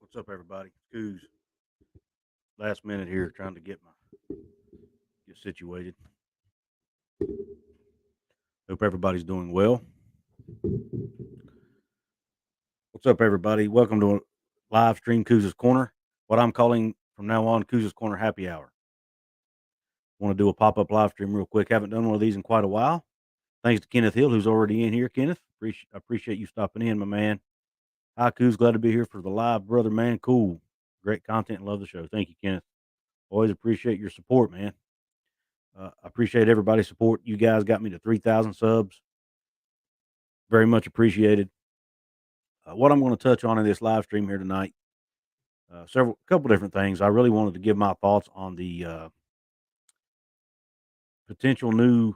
What's up, everybody? Coos. Last minute here, trying to get situated. Hope everybody's doing well. What's up, everybody? Welcome to a live stream Coos' Corner. What I'm calling from now on Coos' Corner Happy Hour. Want to do a pop up live stream real quick. Haven't done one of these in quite a while. Thanks to Kenneth Hill, who's already in here. Kenneth, appreciate you stopping in, my man. Hi, Coos. Glad to be here for the live, brother, man. Cool. Great content and love the show. Thank you, Kenneth. Always appreciate your support, man. I appreciate everybody's support. You guys got me to 3,000 subs. Very much appreciated. What I'm going to touch on in this live stream here tonight, couple different things. I really wanted to give my thoughts on the potential new,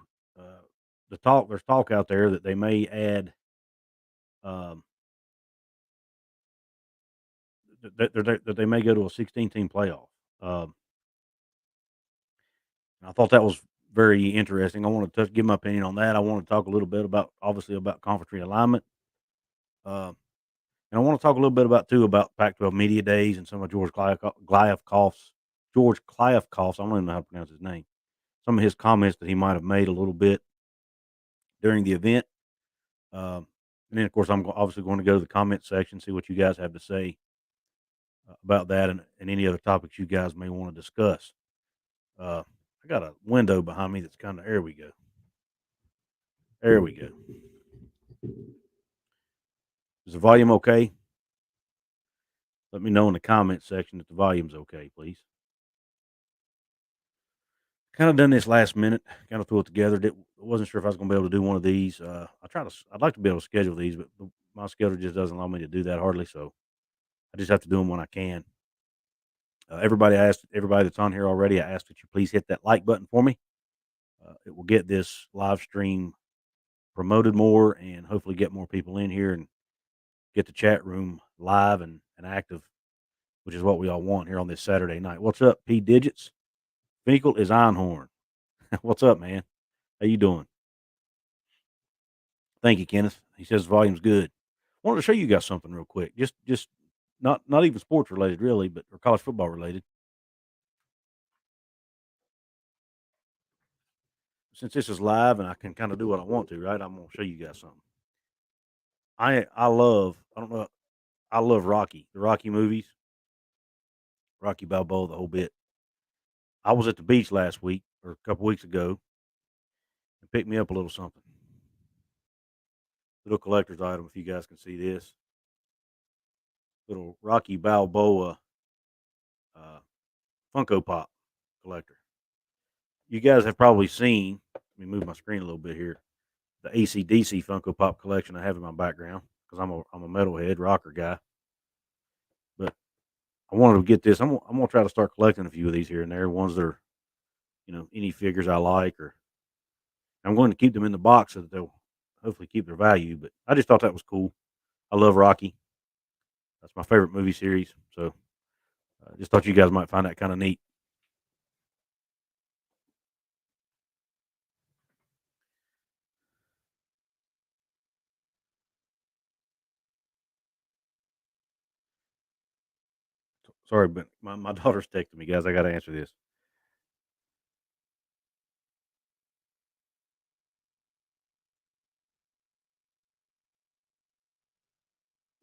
there's talk out there that they may add, um, that they may go to a 16 team playoff. Um, I thought that was very interesting. I want to give my opinion on that. I want to talk a little bit obviously about conference realignment. Um, And I want to talk a little bit about Pac-12 media days and some of George Kliavkoff's, I don't even know how to pronounce his name. Some of his comments that he might have made a little bit during the event. And then, of course, obviously going to go to the comment section, see what you guys have to say about that and any other topics you guys may want to discuss. I got a window behind me that's there we go. There we go. Is the volume okay? Let me know in the comment section if the volume's okay, please. Kind of done this last minute, kind of threw it together. Wasn't sure if I was going to be able to do one of these. I'd like to be able to schedule these, but my schedule just doesn't allow me to do that hardly. So I just have to do them when I can. Everybody that's on here already, I asked that you please hit that like button for me. It will get this live stream promoted more and hopefully get more people in here and get the chat room live and active, which is what we all want here on this Saturday night. What's up, P Digits? Finkel is Einhorn. What's up, man? How you doing? Thank you, Kenneth. He says volume's good. Wanted to show you guys something real quick. Just not even sports related really, but or college football related. Since this is live and I can kind of do what I want to, right? I'm gonna show you guys something. I don't know, I love Rocky, the Rocky movies, Rocky Balboa, the whole bit. I was at the beach last week or a couple weeks ago and picked me up a little something. Little collector's item, if you guys can see this. Little Rocky Balboa Funko Pop collector. You guys have probably seen, let me move my screen a little bit here, the AC/DC Funko Pop collection I have in my background because I'm a metalhead rocker guy. But I wanted to get this. I'm gonna try to start collecting a few of these here and there, ones that are, any figures I like, or I'm going to keep them in the box so that they'll hopefully keep their value. But I just thought that was cool. I love Rocky. That's my favorite movie series. So I just thought you guys might find that kind of neat. Sorry, but my daughter's texting me, guys. I got to answer this.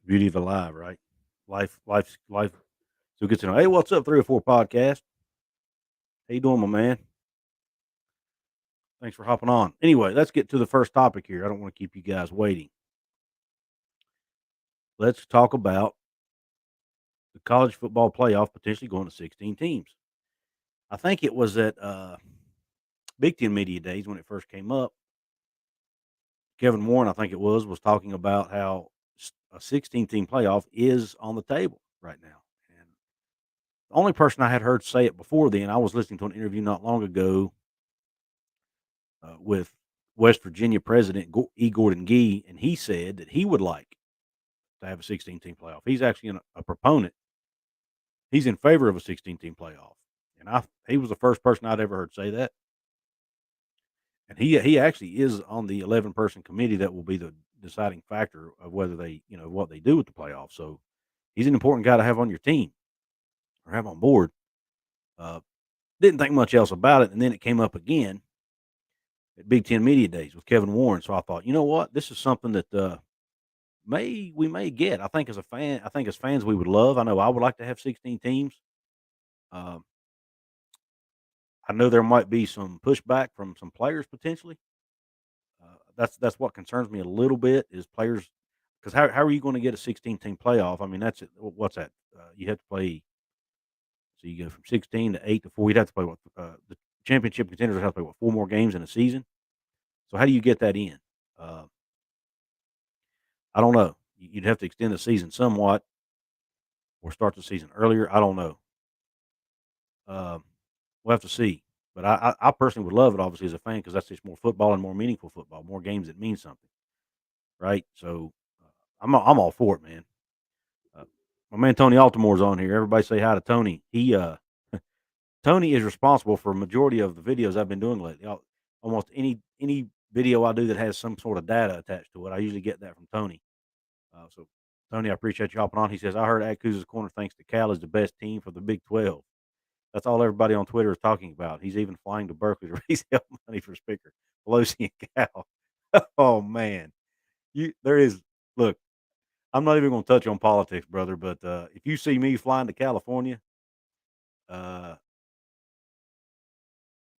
Beauty of the live, right? Life. So good to know. Hey, what's up, 304 podcast? How you doing, my man? Thanks for hopping on. Anyway, let's get to the first topic here. I don't want to keep you guys waiting. Let's talk about the college football playoff potentially going to 16 teams. I think it was at Big Ten Media Days when it first came up. Kevin Warren, I think it was talking about how a 16 team playoff is on the table right now. And the only person I had heard say it before then, I was listening to an interview not long ago with West Virginia President E. Gordon Gee, and he said that he would like to have a 16 team playoff. He's actually a proponent. He's in favor of a 16 team playoff. And he was the first person I'd ever heard say that. And he actually is on the 11-person committee that will be the deciding factor of whether they, what they do with the playoff. So He's an important guy to have on your team or have on board. Uh, didn't think much else about it, and then it came up again at Big Ten Media Days with Kevin Warren. So I thought, you know what, this is something that we may get. I think as fans, we would love. I know I would like to have 16 teams. Um, I know there might be some pushback from some players potentially. That's what concerns me a little bit is players because how are you going to get a 16 team playoff? I mean, that's it. What's that? You have to play. So you go from 16 to 8 to 4. You'd have to play what the championship contenders would have to play what 4 more games in a season. So how do you get that in? Uh, I don't know. You'd have to extend the season somewhat or start the season earlier. I don't know. Um, we'll have to see. But I personally would love it, obviously, as a fan, because that's just more football and more meaningful football, more games that mean something, right? So I'm all for it, man. Uh, my man Tony Altomore's on here. Everybody say hi to Tony. Tony is responsible for a majority of the videos I've been doing lately. Almost any video I do that has some sort of data attached to it, I usually get that from Tony. So, Tony, I appreciate you hopping on. He says, I heard Akuza's Corner thinks the Cal is the best team for the Big 12. That's all everybody on Twitter is talking about. He's even flying to Berkeley to raise help money for Speaker Pelosi and Cal. Oh, man. There is, look, I'm not even going to touch on politics, brother, but if you see me flying to California uh,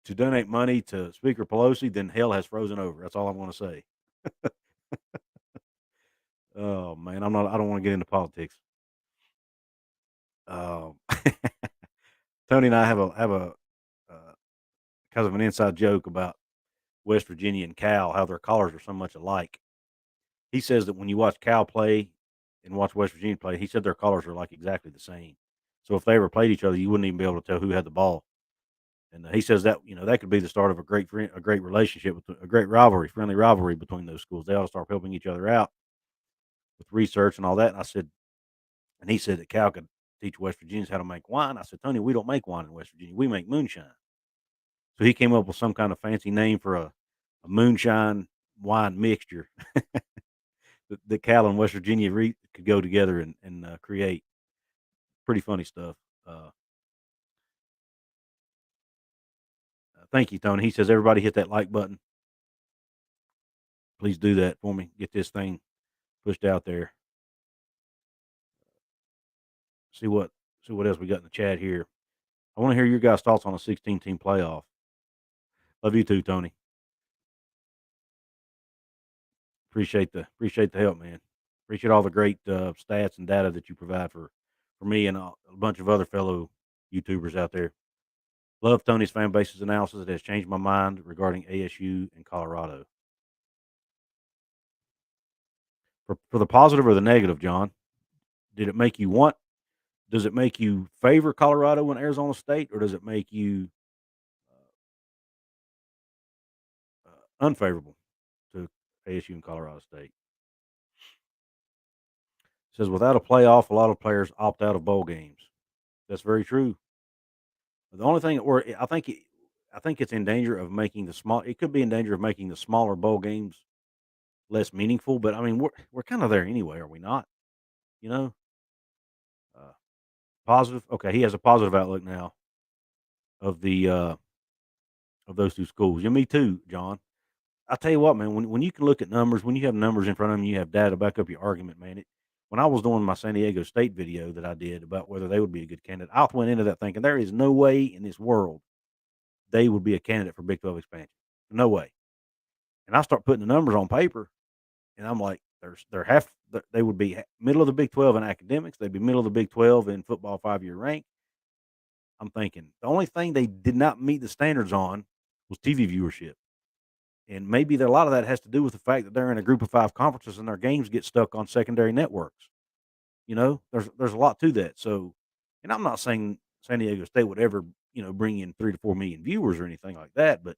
to donate money to Speaker Pelosi, then hell has frozen over. That's all I'm going to say. Oh, man. I don't want to get into politics. Um, Tony and I have a kind of an inside joke about West Virginia and Cal, how their collars are so much alike. He says that when you watch Cal play and watch West Virginia play, he said their collars are like exactly the same. So if they ever played each other, you wouldn't even be able to tell who had the ball. And he says that that could be the start of a great relationship, with a great rivalry, friendly rivalry between those schools. They ought to start helping each other out with research and all that. And he said that Cal could teach West Virginians how to make wine. I said, Tony, we don't make wine in West Virginia. We make moonshine. So he came up with some kind of fancy name for a moonshine wine mixture that Cal and West Virginia could go together and create. Pretty funny stuff. Uh, thank you, Tony. He says, everybody hit that like button. Please do that for me. Get this thing pushed out there. See what see what else we got in the chat here. I want to hear your guys' thoughts on a 16 team playoff. Love you too, Tony. Appreciate the help, man. Appreciate all the great stats and data that you provide for me and a bunch of other fellow YouTubers out there. Love Tony's fan base's analysis. It has changed my mind regarding ASU and Colorado. For the positive or the negative, John, did it make you want? Does it make you favor Colorado and Arizona State, or does it make you unfavorable to ASU and Colorado State? It says without a playoff, a lot of players opt out of bowl games. That's very true. The only thing where I think it's in danger of making the small. It could be in danger of making the smaller bowl games less meaningful. But I mean, we're kind of there anyway, are we not? You know, uh, positive. Okay, he has a positive outlook now of the of those two schools. Yeah, me too, John. I tell you what, man. When you can look at numbers, when you have numbers in front of them, you have data to back up your argument, man. When I was doing my San Diego State video that I did about whether they would be a good candidate, I went into that thinking there is no way in this world they would be a candidate for Big 12 expansion. No way. And I start putting the numbers on paper, and I'm like, they would be middle of the Big 12 in academics. They'd be middle of the Big 12 in football 5-year rank. I'm thinking the only thing they did not meet the standards on was TV viewership. And maybe a lot of that has to do with the fact that they're in a group of 5 conferences and their games get stuck on secondary networks. There's a lot to that. So, and I'm not saying San Diego State would ever, bring in 3 to 4 million viewers or anything like that, but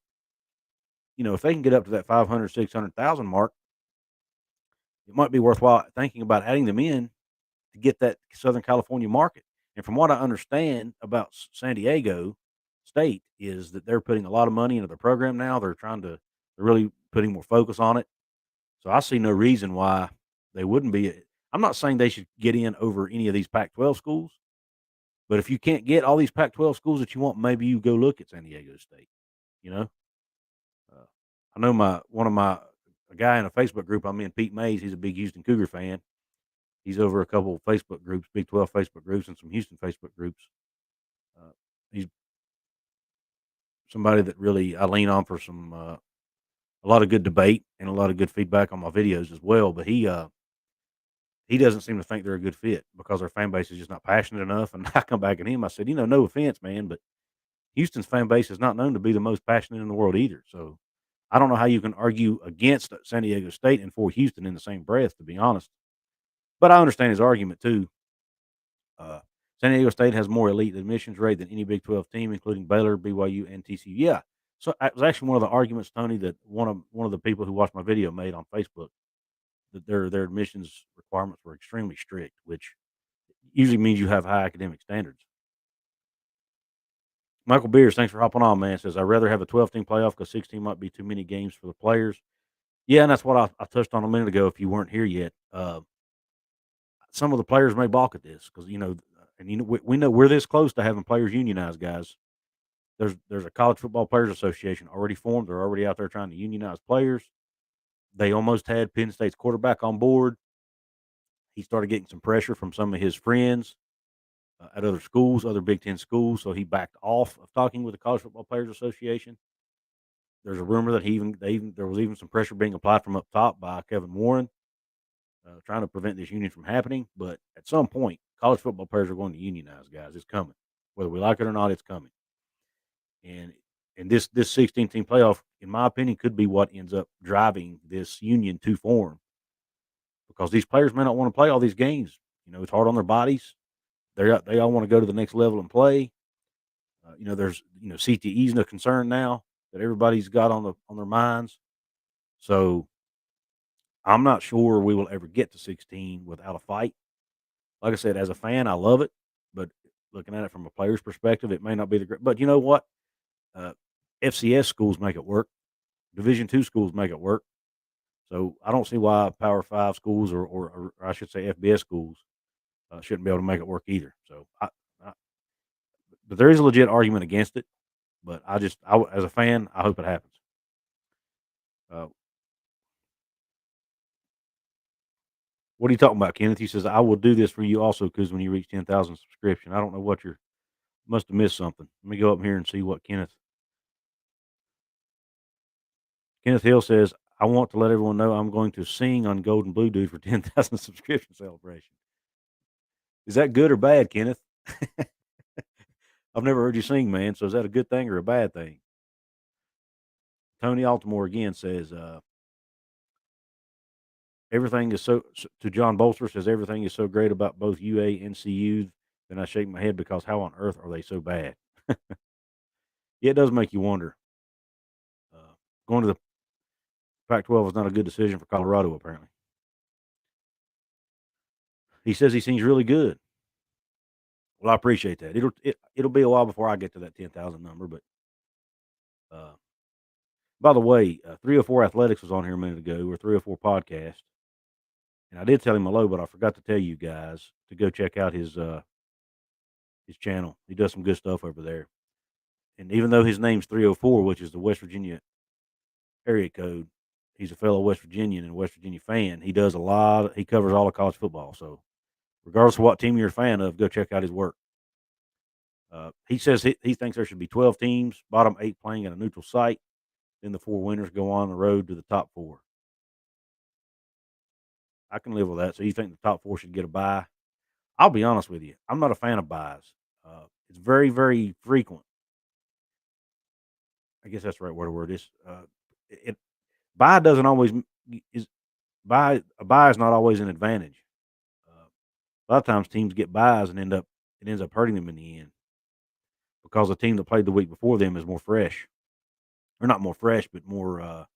if they can get up to that 500, 600,000 mark, it might be worthwhile thinking about adding them in to get that Southern California market. And from what I understand about San Diego State is that they're putting a lot of money into their program now. They're really putting more focus on it. So I see no reason why they wouldn't be. I'm not saying they should get in over any of these Pac-12 schools, but if you can't get all these Pac-12 schools that you want, maybe you go look at San Diego State. You know, uh, I know a guy in a Facebook group I'm in, Pete Mays. He's a big Houston Cougar fan. He's over a couple of Facebook groups, Big 12 Facebook groups, and some Houston Facebook groups. Uh, he's somebody that really I lean on for some a lot of good debate and a lot of good feedback on my videos as well. But he doesn't seem to think they're a good fit because their fan base is just not passionate enough. And I come back at him. I said, no offense, man, but Houston's fan base is not known to be the most passionate in the world either. So I don't know how you can argue against San Diego State and for Houston in the same breath, to be honest. But I understand his argument too. Uh, San Diego State has more elite admissions rate than any Big 12 team, including Baylor, BYU, and TCU. Yeah. So it was actually one of the arguments, Tony, that one of the people who watched my video made on Facebook that their admissions requirements were extremely strict, which usually means you have high academic standards. Michael Beers, thanks for hopping on, man. Says I'd rather have a 12-team playoff because 16 might be too many games for the players. Yeah, and that's what I touched on a minute ago. If you weren't here yet, some of the players may balk at this because we know we're this close to having players unionized, guys. There's a college football players association already formed. They're already out there trying to unionize players. They almost had Penn State's quarterback on board. He started getting some pressure from some of his friends at other schools, other Big Ten schools. So he backed off of talking with the College Football Players Association. There's a rumor that there was even some pressure being applied from up top by Kevin Warren, trying to prevent this union from happening. But at some point, college football players are going to unionize, guys. It's coming, whether we like it or not. It's coming, and this 16 team playoff, in my opinion, could be what ends up driving this union to form because these players may not want to play all these games. It's hard on their bodies. They all want to go to the next level and play. There's CTE's no concern now that everybody's got on their minds. So I'm not sure we will ever get to 16 without a fight. Like I said, as a fan, I love it, but looking at it from a player's perspective, it may not be the great. But you know what? Uh, FCS schools make it work. Division two schools make it work. So I don't see why Power Five schools or I should say FBS schools shouldn't be able to make it work either. So but there is a legit argument against it. But as a fan, I hope it happens. Uh, what are you talking about, Kenneth? He says, I will do this for you also because when you reach 10,000 subscription, I don't know what must have missed something. Let me go up here and see what Kenneth Hill says, I want to let everyone know I'm going to sing on Golden Blue Dude for 10,000 subscription celebration. Is that good or bad, Kenneth? I've never heard you sing, man. So is that a good thing or a bad thing? Tony Altamore again says, everything is to John Bolster says, everything is so great about both UA and CU. Then I shake my head because how on earth are they so bad? Yeah, it does make you wonder. Going to the Pac-12 is not a good decision for Colorado, apparently. He says he seems really good. Well, I appreciate that. It'll be a while before I get to that 10,000 number, but uh, by the way, 304 Athletics was on here a minute ago, or 304 Podcast, and I did tell him hello, but I forgot to tell you guys to go check out his channel. He does some good stuff over there, and even though his name's 304, which is the West Virginia area code, he's a fellow West Virginian and West Virginia fan. He does he covers all of college football, so regardless of what team you're a fan of, go check out his work. He says he thinks there should be 12 teams, bottom 8 playing at a neutral site. Then the 4 winners go on the road to the top 4. I can live with that. So you think the top 4 should get a bye? I'll be honest with you. I'm not a fan of byes. It's very, very frequent. I guess that's the right word. It's it bye doesn't always is bye a bye is not always an advantage. A lot of times teams get byes and it ends up hurting them in the end because the team that played the week before them is more fresh, or not more fresh, but more.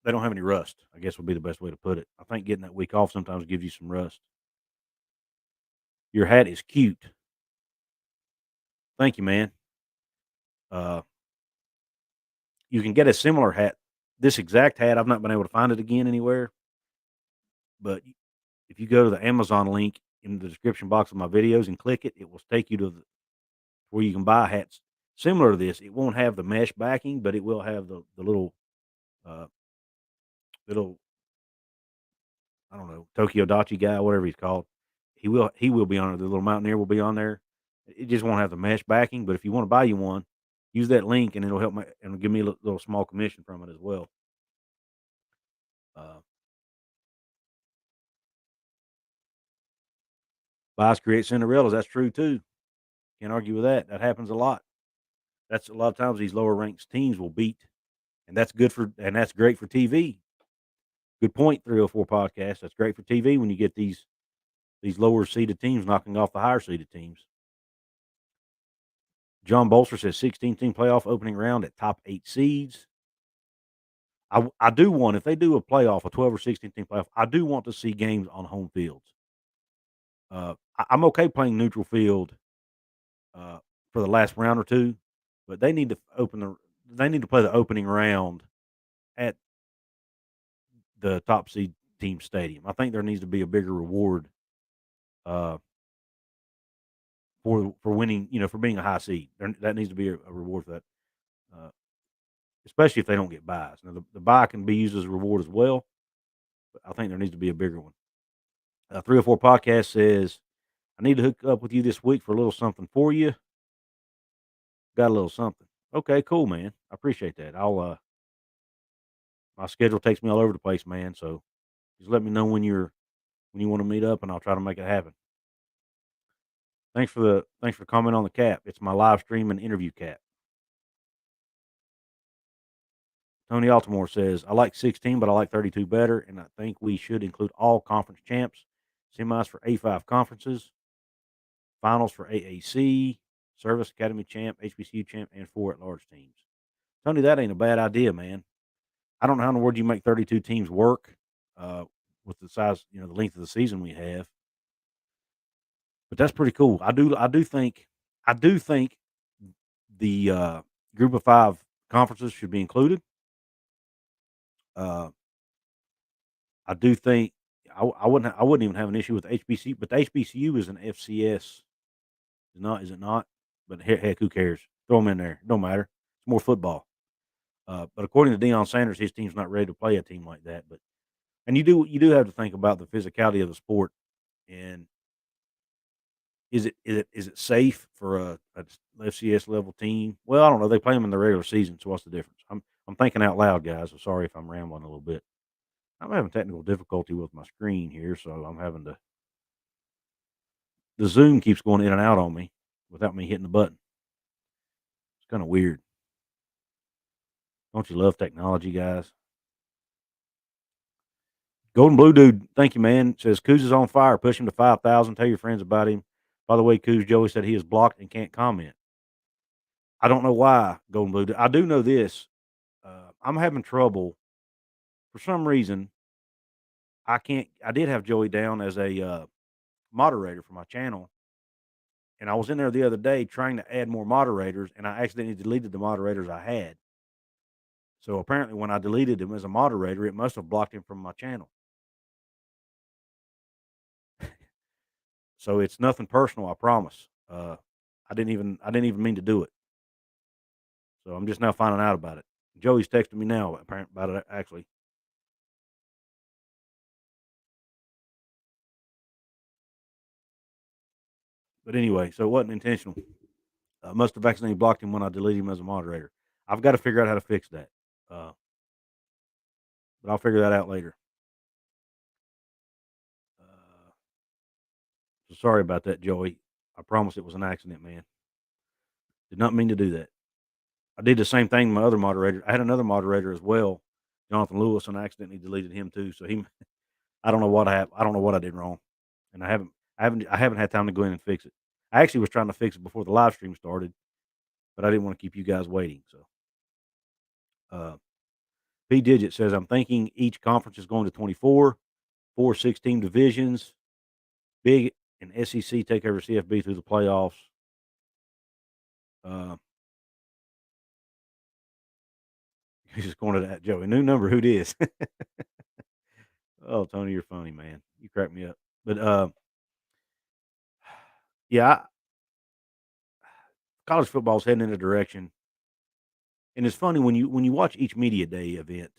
They don't have any rust, I guess would be the best way to put it. I think getting that week off sometimes gives you some rust. Your hat is cute. Thank you, man. Uh, you can get a similar hat. This exact hat, I've not been able to find it again anywhere. But if you go to the Amazon link in the description box of my videos and click it, it will take you to where you can buy hats similar to this. It won't have the mesh backing, but it will have the uh, little I don't know, Tokyo Dachi guy, whatever he's called. He will be on it. The little Mountaineer will be on there. It just won't have the mesh backing, but if you wanna buy you one, use that link and it'll help me and give me a little small commission from it as well. Uh, Bias creates Cinderellas, that's true too. Can't argue with that. That happens a lot. That's a lot of times these lower ranked teams will beat, and that's great for TV. Good point, 304 podcast. That's great for TV when you get these lower seeded teams knocking off the higher seeded teams. John Bolster says 16-team playoff opening round at top 8 seeds. I do want, if they do a playoff, a 12 or 16-team playoff, I do want to see games on home fields. I'm okay playing neutral field uh, for the last round or two, but they need to play the opening round at the top seed team stadium. I think there needs to be a bigger reward uh, for winning, for being a high seed. That needs to be a reward for that. Uh, Especially if they don't get buys. Now, the buy can be used as a reward as well, but I think there needs to be a bigger one. 304 Podcast says, I need to hook up with you this week for a little something for you. Got a little something. Okay, cool, man. I appreciate that. My schedule takes me all over the place, man. So just let me know when you want to meet up, and I'll try to make it happen. Thanks for comment on the cap. It's my live stream and interview cap. Tony Altamore says, I like 16, but I like 32 better, and I think we should include all conference champs, semis for A5 conferences, finals for AAC, service academy champ, HBCU champ, and 4 at-large teams. Tony, that ain't a bad idea, man. I don't know how in the world you make 32 teams work uh, with the size, the length of the season we have, but that's pretty cool. I do think the group of 5 conferences should be included. Uh, I do think I wouldn't even have an issue with HBCU, but the HBCU is an FCS, is it not? But heck, who cares? Throw them in there. Don't matter. It's more football. But according to Deion Sanders, his team's not ready to play a team like that. But and you do have to think about the physicality of the sport, and is it safe for a FCS level team? Well, I don't know. They play them in the regular season, so what's the difference? I'm thinking out loud, guys. I'm sorry if I'm rambling a little bit. I'm having technical difficulty with my screen here, so I'm having to. The Zoom keeps going in and out on me without me hitting the button. It's kind of weird. Don't you love technology, guys? Golden Blue Dude, thank you, man. Says Coos is on fire. Push him to 5,000. Tell your friends about him. By the way, Coos, Joey said he is blocked and can't comment. I don't know why, Golden Blue Dude. I do know this. I'm having trouble for some reason. I can't. I did have Joey down as a moderator for my channel, and I was in there the other day trying to add more moderators, and I accidentally deleted the moderators I had. So apparently, when I deleted him as a moderator, it must have blocked him from my channel. So it's nothing personal, I promise. I didn't even mean to do it. So I'm just now finding out about it. Joey's texting me now apparently about it actually. But anyway, so it wasn't intentional. I must have accidentally blocked him when I deleted him as a moderator. I've got to figure out how to fix that. Uh, but I'll figure that out later. Uh, so sorry about that, Joey. I promise it was an accident, man. Did not mean to do that. I did the same thing to my other moderator. I had another moderator as well, Jonathan Lewis, and I accidentally deleted him too. So I don't know what I don't know what I did wrong, and I haven't had time to go in and fix it. I actually was trying to fix it before the live stream started, but I didn't want to keep you guys waiting. So, uh, P Digit says I'm thinking each conference is going to 24, 4 6-team divisions, Big and SEC take over CFB through the playoffs. Uh, he's just going to that Joey. New number, who this? Oh, Tony, you're funny, man. You crack me up. But yeah, college football is heading in a direction, and it's funny when you watch each media day event.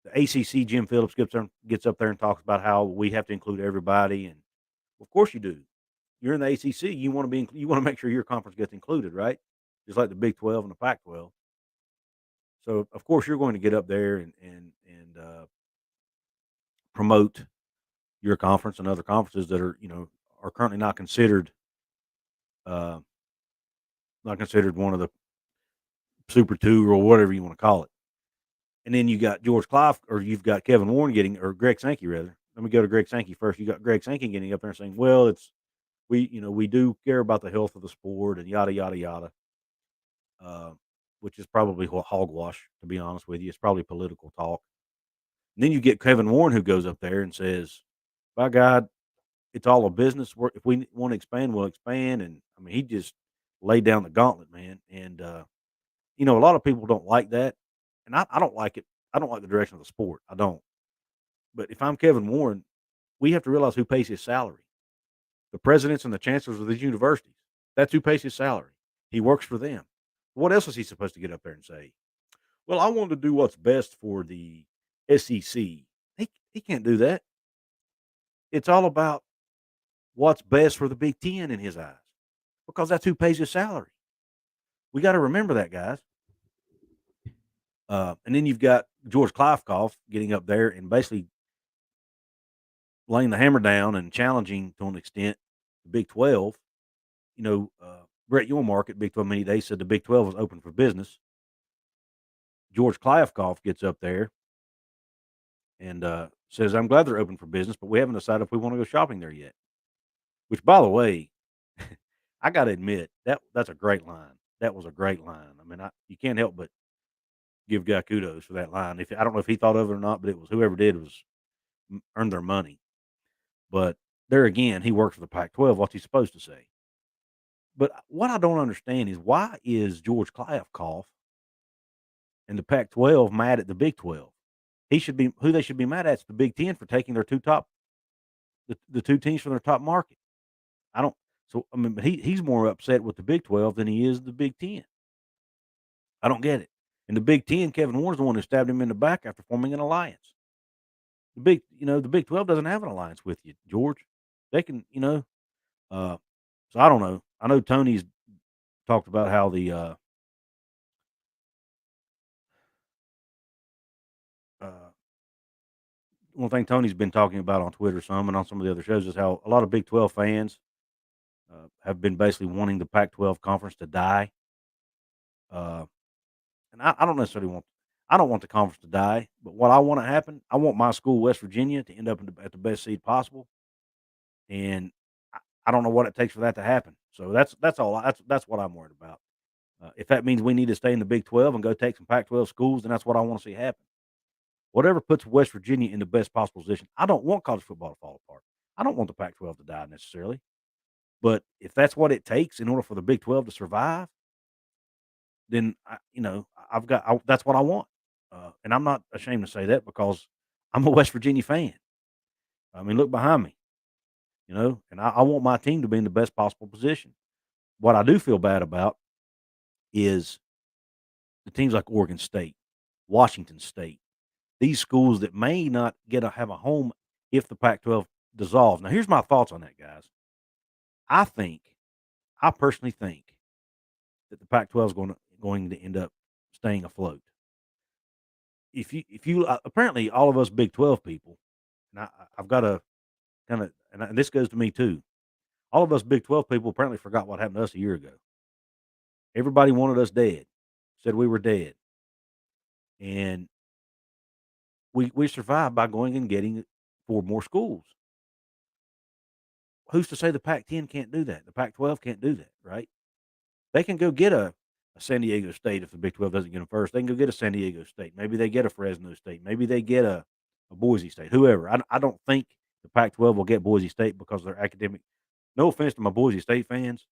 The ACC, Jim Phillips gets up there and talks about how we have to include everybody, and of course you do. You're in the ACC, you want to make sure your conference gets included, right? Just like the Big 12 and the Pac 12. So of course you're going to get up there and promote your conference and other conferences that are currently uh, not considered one of the Super Two or whatever you want to call it. And then you got George Clive, or you've got Kevin Warren or Greg Sankey rather. Let me go to Greg Sankey first. You got Greg Sankey getting up there and saying, "Well, we do care about the health of the sport and yada yada yada," uh, which is probably hogwash. To be honest with you, it's probably political talk. And then you get Kevin Warren who goes up there and says, "By God, it's all a business. If we want to expand, we'll expand." And I mean, he just laid down the gauntlet, man. And a lot of people don't like that, and I don't like it. I don't like the direction of the sport. I don't. But if I'm Kevin Warren, we have to realize who pays his salary. The presidents and the chancellors of these universities. That's who pays his salary. He works for them. What else is he supposed to get up there and say? Well, I want to do what's best for the SEC. He can't do that. It's all about what's best for the Big Ten in his eyes, because that's who pays his salary. We got to remember that, guys. And then you've got George Kliavkoff getting up there and basically laying the hammer down and challenging to an extent the Big 12. Brett Yormark at Big 12 Many Days said the Big 12 was open for business. George Kliavkoff gets up there and says, "I'm glad they're open for business, but we haven't decided if we want to go shopping there yet." Which, by the way, I got to admit that's a great line. That was a great line. I mean, you can't help but give guy kudos for that line. If I don't know if he thought of it or not, but it was whoever did was earned their money. But there again, he works for the Pac-12. What's he supposed to say? But what I don't understand is why is George Kliavkoff and the Pac-12 mad at the Big 12? Who they should be mad at is the Big 10 for taking their the two teams from their top market. I don't. So I mean, but he's more upset with the Big 12 than he is the Big 10. I don't get it. And the Big 10, Kevin Warren's the one who stabbed him in the back after forming an alliance. The Big 12 doesn't have an alliance with you, George. They can, uh, so I don't know. I know Tony's talked about how uh, one thing Tony's been talking about on Twitter some and on some of the other shows is how a lot of Big 12 fans have been basically wanting the Pac-12 conference to die. Uh, and I don't necessarily I don't want the conference to die, but what I want to happen, I want my school, West Virginia, to end up at the best seed possible. And I don't know what it takes for that to happen. So that's what I'm worried about. If that means we need to stay in the Big 12 and go take some Pac-12 schools, then that's what I want to see happen. Whatever puts West Virginia in the best possible position. I don't want college football to fall apart. I don't want the Pac-12 to die necessarily. But if that's what it takes in order for the Big 12 to survive, then that's what I want. And I'm not ashamed to say that because I'm a West Virginia fan. I mean, look behind me, and I want my team to be in the best possible position. What I do feel bad about is the teams like Oregon State, Washington State, these schools that may not have a home if the Pac-12 dissolves. Now, here's my thoughts on that, guys. I think, I personally think that the Pac-12 is going to end up staying afloat. If you apparently all of us Big 12 people, and I've got to and this goes to me too. All of us Big 12 people apparently forgot what happened to us a year ago. Everybody wanted us dead, said we were dead, and we survived by going and getting 4 more schools. Who's to say the Pac-10 can't do that? The Pac-12 can't do that, right? They can go get a San Diego State if the Big 12 doesn't get them first. They can go get a San Diego State. Maybe they get a Fresno State. Maybe they get a Boise State. Whoever. I don't think the Pac-12 will get Boise State because of their academic. No offense to my Boise State fans,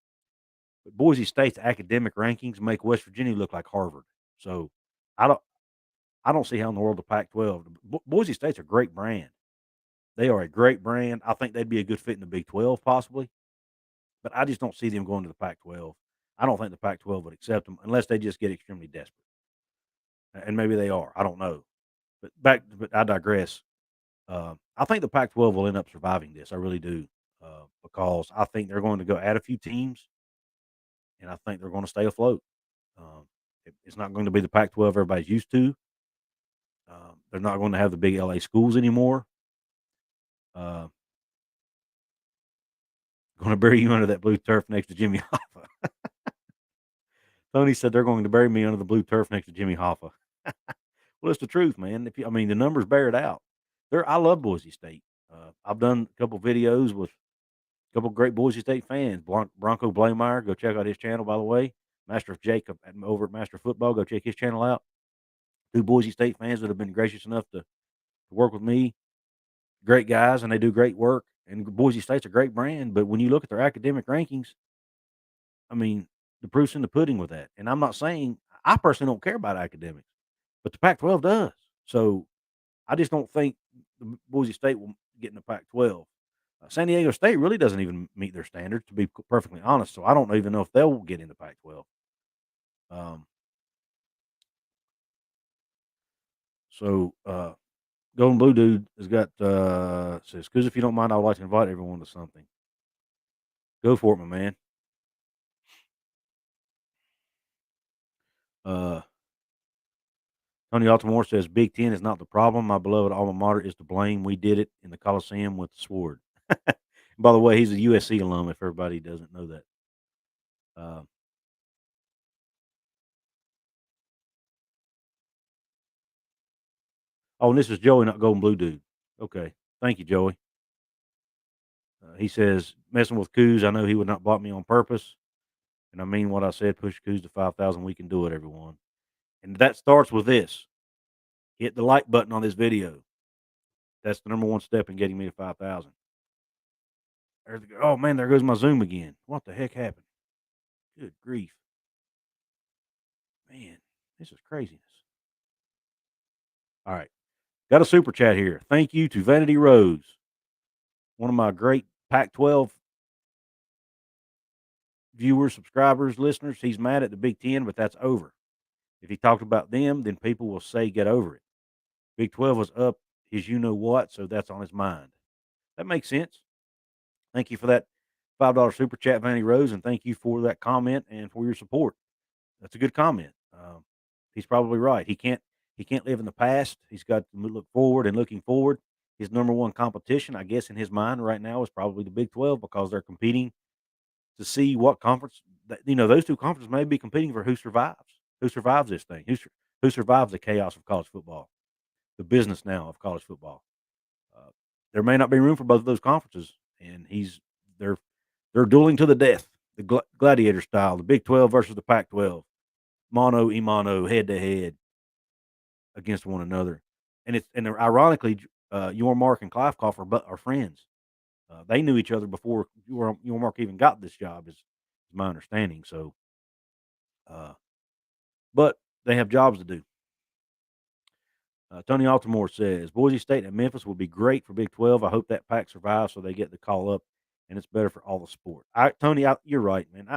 but Boise State's academic rankings make West Virginia look like Harvard. So I don't I don't see how in the world the Pac-12. Boise State's a great brand. They are a great brand. I think they'd be a good fit in the Big 12 possibly, but I just don't see them going to the Pac-12. I don't think the Pac-12 would accept them unless they just get extremely desperate, and maybe they are. I don't know. But I digress. I think the Pac-12 will end up surviving this. I really do, because I think they're going to go add a few teams, and I think they're going to stay afloat. It's not going to be the Pac-12 everybody's used to. They're not going to have the big LA schools anymore. Uh, going to bury you under that blue turf next to Jimmy Hoffa. Tony said they're going to bury me under the blue turf next to Jimmy Hoffa. Well, it's the truth, man. I mean, the numbers bear it out. I love Boise State. I've done a couple videos with a couple great Boise State fans. Bronco Blameyer, go check out his channel, by the way. Master of Jacob over at Master of Football, go check his channel out. Two Boise State fans that have been gracious enough to work with me. Great guys, and they do great work. And Boise State's a great brand, but when you look at their academic rankings, I mean, the proof's in the pudding with that. And I'm not saying I personally don't care about academics, but the Pac-12 does. So I just don't think Boise State will get in the Pac-12. San Diego State really doesn't even meet their standards, to be perfectly honest. So I don't even know if they'll get in the Pac-12. Um, so Golden Blue Dude has got says, "Cause if you don't mind, I would like to invite everyone to something." Go for it, my man. Uh, Tony Altamore says, "Big Ten is not the problem. My beloved alma mater is to blame. We did it in the Coliseum with the sword." By the way, he's a USC alum. If everybody doesn't know that. Uh, oh, and this is Joey, not Golden Blue Dude. Okay, thank you, Joey. He says, "Messing with Coos, I know he would not block me on purpose, and I mean what I said. Push Coos to 5,000. We can do it, everyone." And that starts with this: hit the like button on this video. That's the number one step in getting me to 5,000. Oh man, there goes my Zoom again. What the heck happened? Good grief, man, this is craziness. All right, got a super chat here. Thank you to Vanity Rose, one of my great Pac-12 viewers, subscribers, listeners. He's mad at the Big Ten, but that's over. If he talked about them, then people will say, "Get over it." Big 12 was up his you know what, so that's on his mind. That makes sense. Thank you for that $5 super chat, Vanny Rose, and thank you for that comment and for your support. That's a good comment. He's probably right. He can't live in the past. He's got to look forward, and looking forward, his number one competition, I guess, in his mind right now is probably the Big 12 because they're competing to see what conference. Those two conferences may be competing for who survives this thing, who survives the chaos of college football, the business now of college football. Uh, there may not be room for both of those conferences, and they're they're dueling to the death, the gladiator style, the Big 12 versus the Pac-12, mano a mano, head to head against one another. And ironically, Yormark and Kliefkoff are friends. They knew each other before Yormark even got this job, is my understanding. So, uh, but they have jobs to do. Tony Altamore says Boise State and Memphis would be great for Big 12. I hope that pack survives so they get the call up, and it's better for all the sport. Tony, you're right, man.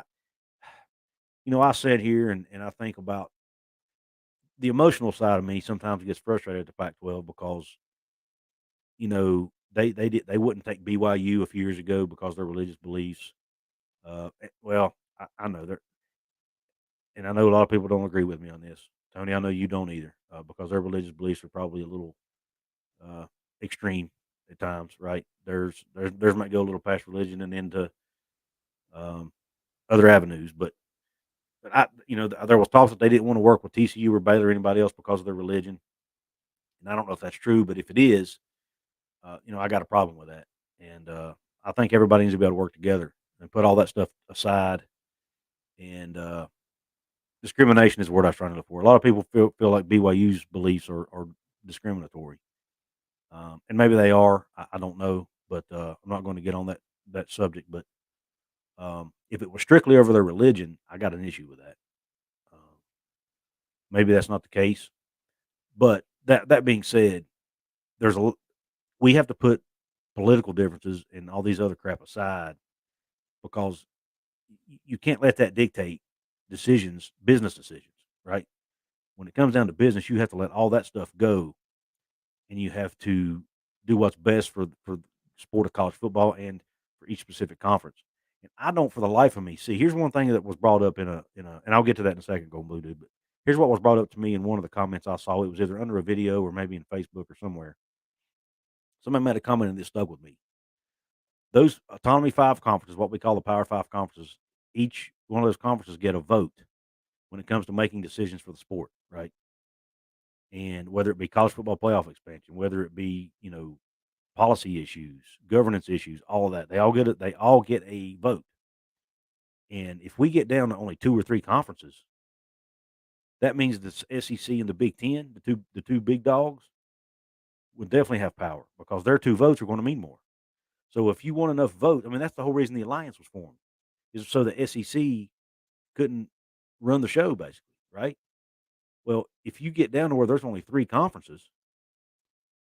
I sit here and I think about the emotional side of me. Sometimes gets frustrated at the Pac-12 because they wouldn't take BYU a few years ago because of their religious beliefs. Well, I know they're, and I know a lot of people don't agree with me on this. Tony, I know you don't either, because their religious beliefs are probably a little uh, extreme at times, right? There's might go a little past religion and into um, other avenues, but there was talks that they didn't want to work with TCU or Baylor or anybody else because of their religion, and I don't know if that's true, but if it is, I got a problem with that, and I think everybody needs to be able to work together and put all that stuff aside. And discrimination is the word I was trying to look for. A lot of people feel like BYU's beliefs are discriminatory. And maybe they are. I don't know, but I'm not going to get on that subject. But if it was strictly over their religion, I got an issue with that. Um, Maybe that's not the case. But that being said, there's a we have to put political differences and all these other crap aside, because you can't let that dictate decisions, business decisions, right? When it comes down to business, you have to let all that stuff go, and you have to do what's best for the sport of college football and for each specific conference. And I don't, for the life of me, see. Here's one thing that was brought up and I'll get to that in a second, Golden Blue Dude. But here's what was brought up to me in one of the comments I saw. It was either under a video or maybe in Facebook or somewhere. Somebody made a comment and it stuck with me. Those Autonomy 5 conferences, what we call the Power 5 conferences, each one of those conferences get a vote when it comes to making decisions for the sport, right? And whether it be college football playoff expansion, whether it be, policy issues, governance issues, all of that, they all get a vote. And if we get down to only 2 or 3 conferences, that means the SEC and the Big 10, the two big dogs, would definitely have power because their 2 votes are going to mean more. So if you want enough vote, I mean, that's the whole reason the alliance was formed, is so the SEC couldn't run the show basically, right? Well, if you get down to where there's only 3 conferences,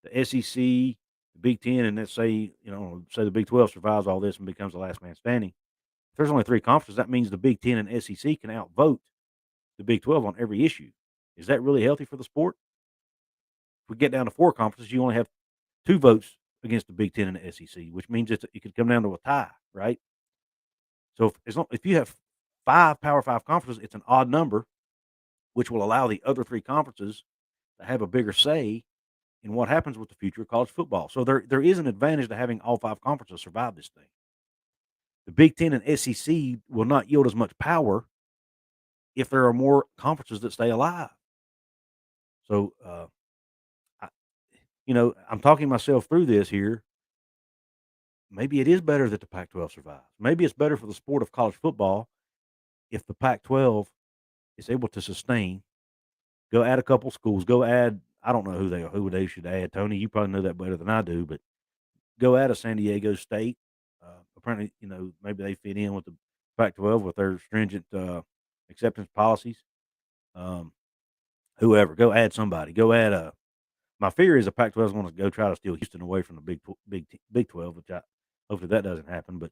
the SEC, the Big 10, and let's say, say the Big 12 survives all this and becomes the last man standing. If there's only 3 conferences, that means the Big 10 and SEC can outvote the Big 12 on every issue. Is that really healthy for the sport? If we get down to 4 conferences, you only have 2 votes against the Big 10 and the SEC, which means it could come down to a tie, right? So if you have 5 Power 5 conferences, it's an odd number, which will allow the other 3 conferences to have a bigger say in what happens with the future of college football. So there is an advantage to having all 5 conferences survive this thing. The Big 10 and SEC will not yield as much power if there are more conferences that stay alive. So, I, I'm talking myself through this here. Maybe it is better that the Pac-12 survives. Maybe it's better for the sport of college football if the Pac-12 is able to sustain. Go add a couple schools. Go add. I don't know who they should add. Tony, you probably know that better than I do. But go add a San Diego State. Apparently, maybe they fit in with the Pac-12 with their stringent acceptance policies. Whoever, go add somebody. Go add a. My fear is the Pac-12 is going to go try to steal Houston away from the Big 12, which hopefully that doesn't happen. But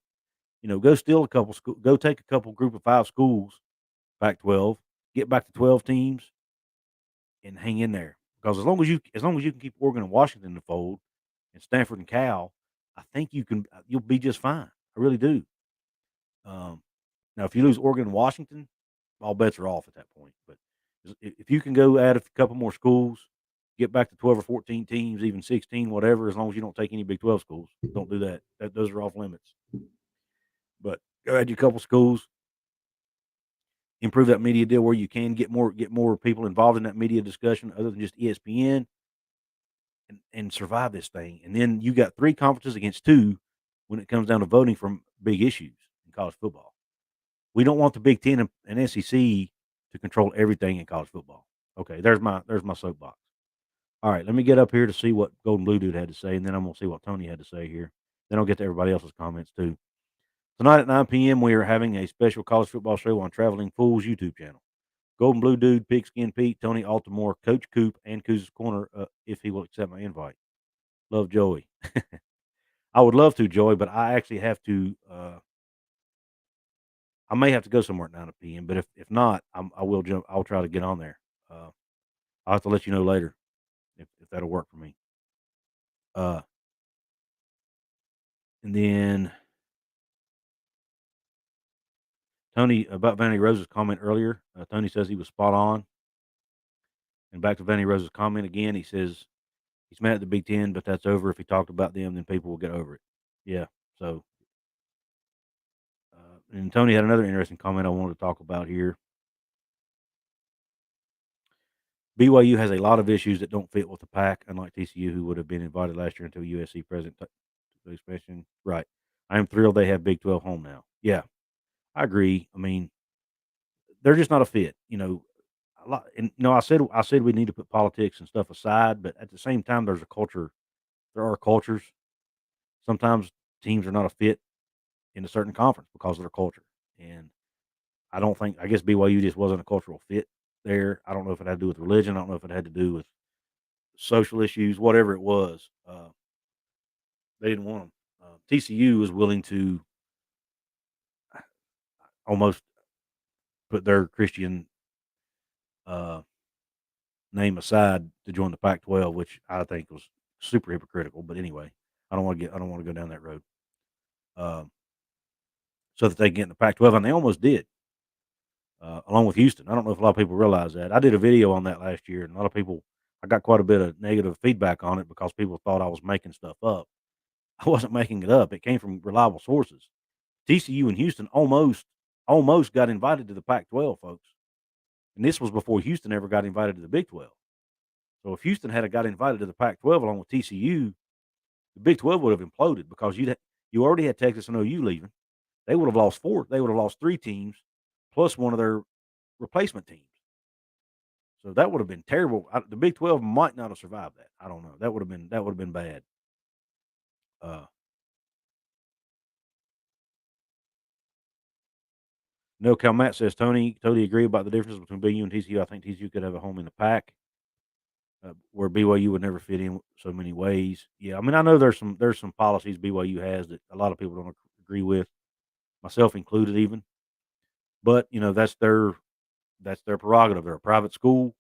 go steal a couple school. Go take a couple group of 5 schools, Pac-12, get back to 12 teams, and hang in there. Because as long as you can keep Oregon and Washington in the fold, and Stanford and Cal, I think you'll be just fine. I really do. Um, Now, if you lose Oregon and Washington, all bets are off at that point. But if you can go add a couple more schools, get back to 12 or 14 teams, even 16, whatever, as long as you don't take any Big 12 schools, don't do that. Those are off limits. But go add you a couple schools, improve that media deal where you can get more people involved in that media discussion other than just ESPN, and survive this thing. And then you got 3 conferences against 2 when it comes down to voting from big issues in college football. We don't want the Big 10 and SEC to control everything in college football. Okay, there's my soapbox. All right, let me get up here to see what Golden Blue Dude had to say, and then I'm going to see what Tony had to say here. Then I'll get to everybody else's comments too. Tonight at 9 p.m., we are having a special college football show on Traveling Fools YouTube channel. Golden Blue Dude, Pigskin Pete, Tony Altamore, Coach Coop, and Couz's Corner, if he will accept my invite. Love, Joey. I would love to, Joey, but I actually have to. I may have to go somewhere at 9 p.m., but if not, I will jump. I'll try to get on there. I'll have to let you know later if that'll work for me. And then Tony, about Vanny Rose's comment earlier. Tony says he was spot on. And back to Vanny Rose's comment again, he says he's mad at the Big Ten, but that's over. If he talked about them, then people will get over it. Yeah. So, and Tony had another interesting comment I wanted to talk about here. BYU has a lot of issues that don't fit with the pack, unlike TCU, who would have been invited last year until USC president took the expansion. Right. I am thrilled they have Big 12 home now. Yeah, I agree. I mean, they're just not a fit. A lot, and I said we need to put politics and stuff aside, but at the same time, there's a culture. There are cultures. Sometimes teams are not a fit in a certain conference because of their culture, and I guess BYU just wasn't a cultural fit there. I don't know if it had to do with religion. I don't know if it had to do with social issues, whatever it was. They didn't want them. TCU was willing to almost put their Christian uh, name aside to join the Pac-12, which I think was super hypocritical. But anyway, I don't want to go down that road. Um, so that they can get in the Pac-12, and they almost did, along with Houston. I don't know if a lot of people realize that. I did a video on that last year, and a lot of people, I got quite a bit of negative feedback on it because people thought I was making stuff up. I wasn't making it up. It came from reliable sources. TCU and Houston almost got invited to the Pac-12, folks, and this was before Houston ever got invited to the Big 12. So if Houston had got invited to the Pac-12 along with TCU, the Big 12 would have imploded because you already had Texas and OU leaving. They would have lost four. They would have lost three teams plus one of their replacement teams. So that would have been terrible. The Big 12 might not have survived that. I don't know. That would have been bad. Uh, no, Cal Matt says Tony totally agree about the difference between BU and TCU. I think TCU could have a home in the pack, where BYU would never fit in so many ways. Yeah, I mean I know there's some policies BYU has that a lot of people don't agree with, myself included even. But that's their prerogative. They're a private school.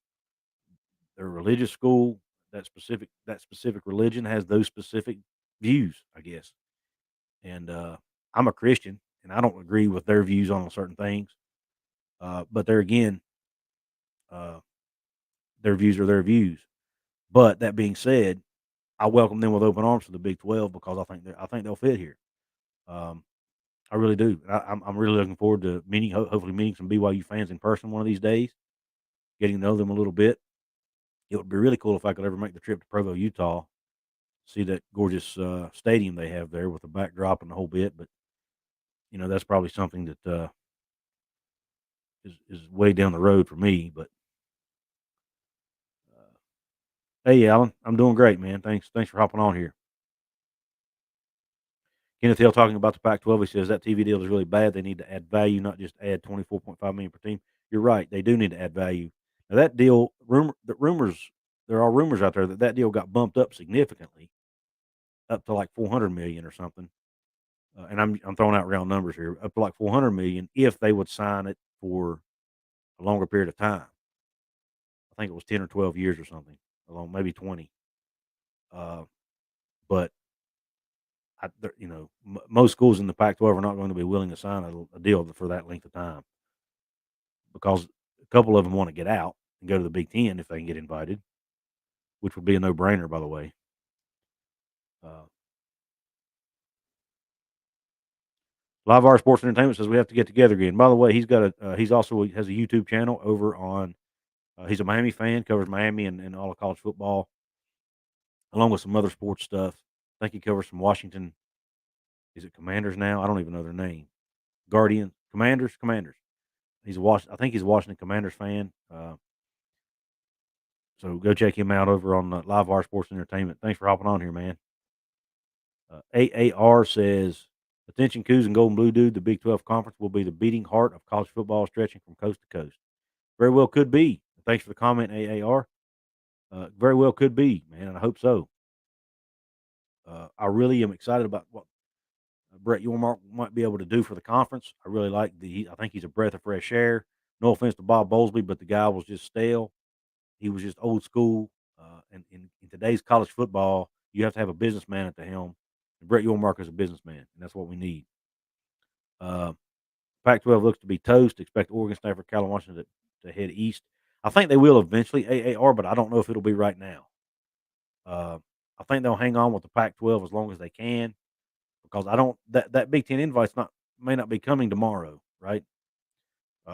They're a religious school. That specific religion has those specific views, I guess. And I'm a Christian, and I don't agree with their views on certain things. But there again, uh, their views are their views. But that being said, I welcome them with open arms to the Big 12 because I think they'll fit here. Um, I really do. I'm really looking forward to hopefully meeting some BYU fans in person one of these days, getting to know them a little bit. It would be really cool if I could ever make the trip to Provo, Utah, see that gorgeous stadium they have there with the backdrop and the whole bit. But that's probably something that is way down the road for me. But hey, Alan, I'm doing great, man. Thanks for hopping on here. Kenneth Hill talking about the Pac-12. He says that TV deal is really bad. They need to add value, not just add 24.5 million per team. You're right. They do need to add value. Now that deal, there are rumors out there that deal got bumped up significantly, up to like 400 million or something. And I'm throwing out round numbers here, up to like 400 million if they would sign it for a longer period of time. I think it was 10 or 12 years or something, along maybe 20. Uh, but most schools in the Pac-12 are not going to be willing to sign a deal for that length of time because a couple of them want to get out and go to the Big Ten if they can get invited, which would be a no-brainer, by the way. Uh, Live R Sports Entertainment says we have to get together again. By the way, he's also has a YouTube channel over on. He's a Miami fan, covers Miami and all of college football, along with some other sports stuff. I think he covers some Washington. Is it Commanders now? I don't even know their name. Guardians, Commanders. I think he's a Washington Commanders fan. So go check him out over on Live R Sports Entertainment. Thanks for hopping on here, man. AAR says, attention, Coos and Golden Blue Dude. The Big 12 Conference will be the beating heart of college football, stretching from coast to coast. Very well could be. Thanks for the comment, AAR. Very well could be, man, and I hope so. I really am excited about what Brett Yormark might be able to do for the conference. I really like I think he's a breath of fresh air. No offense to Bob Bowlesby, but the guy was just stale. He was just old school. And in today's college football, you have to have a businessman at the helm. And Brett Yormark is a businessman, and that's what we need. Uh, Pac-12 looks to be toast. Expect Oregon, Stanford, Carolina, Washington to head east. I think they will eventually, AAR, but I don't know if it'll be right now. I think they'll hang on with the Pac-12 as long as they can because I don't that Big Ten invite's may not be coming tomorrow, right?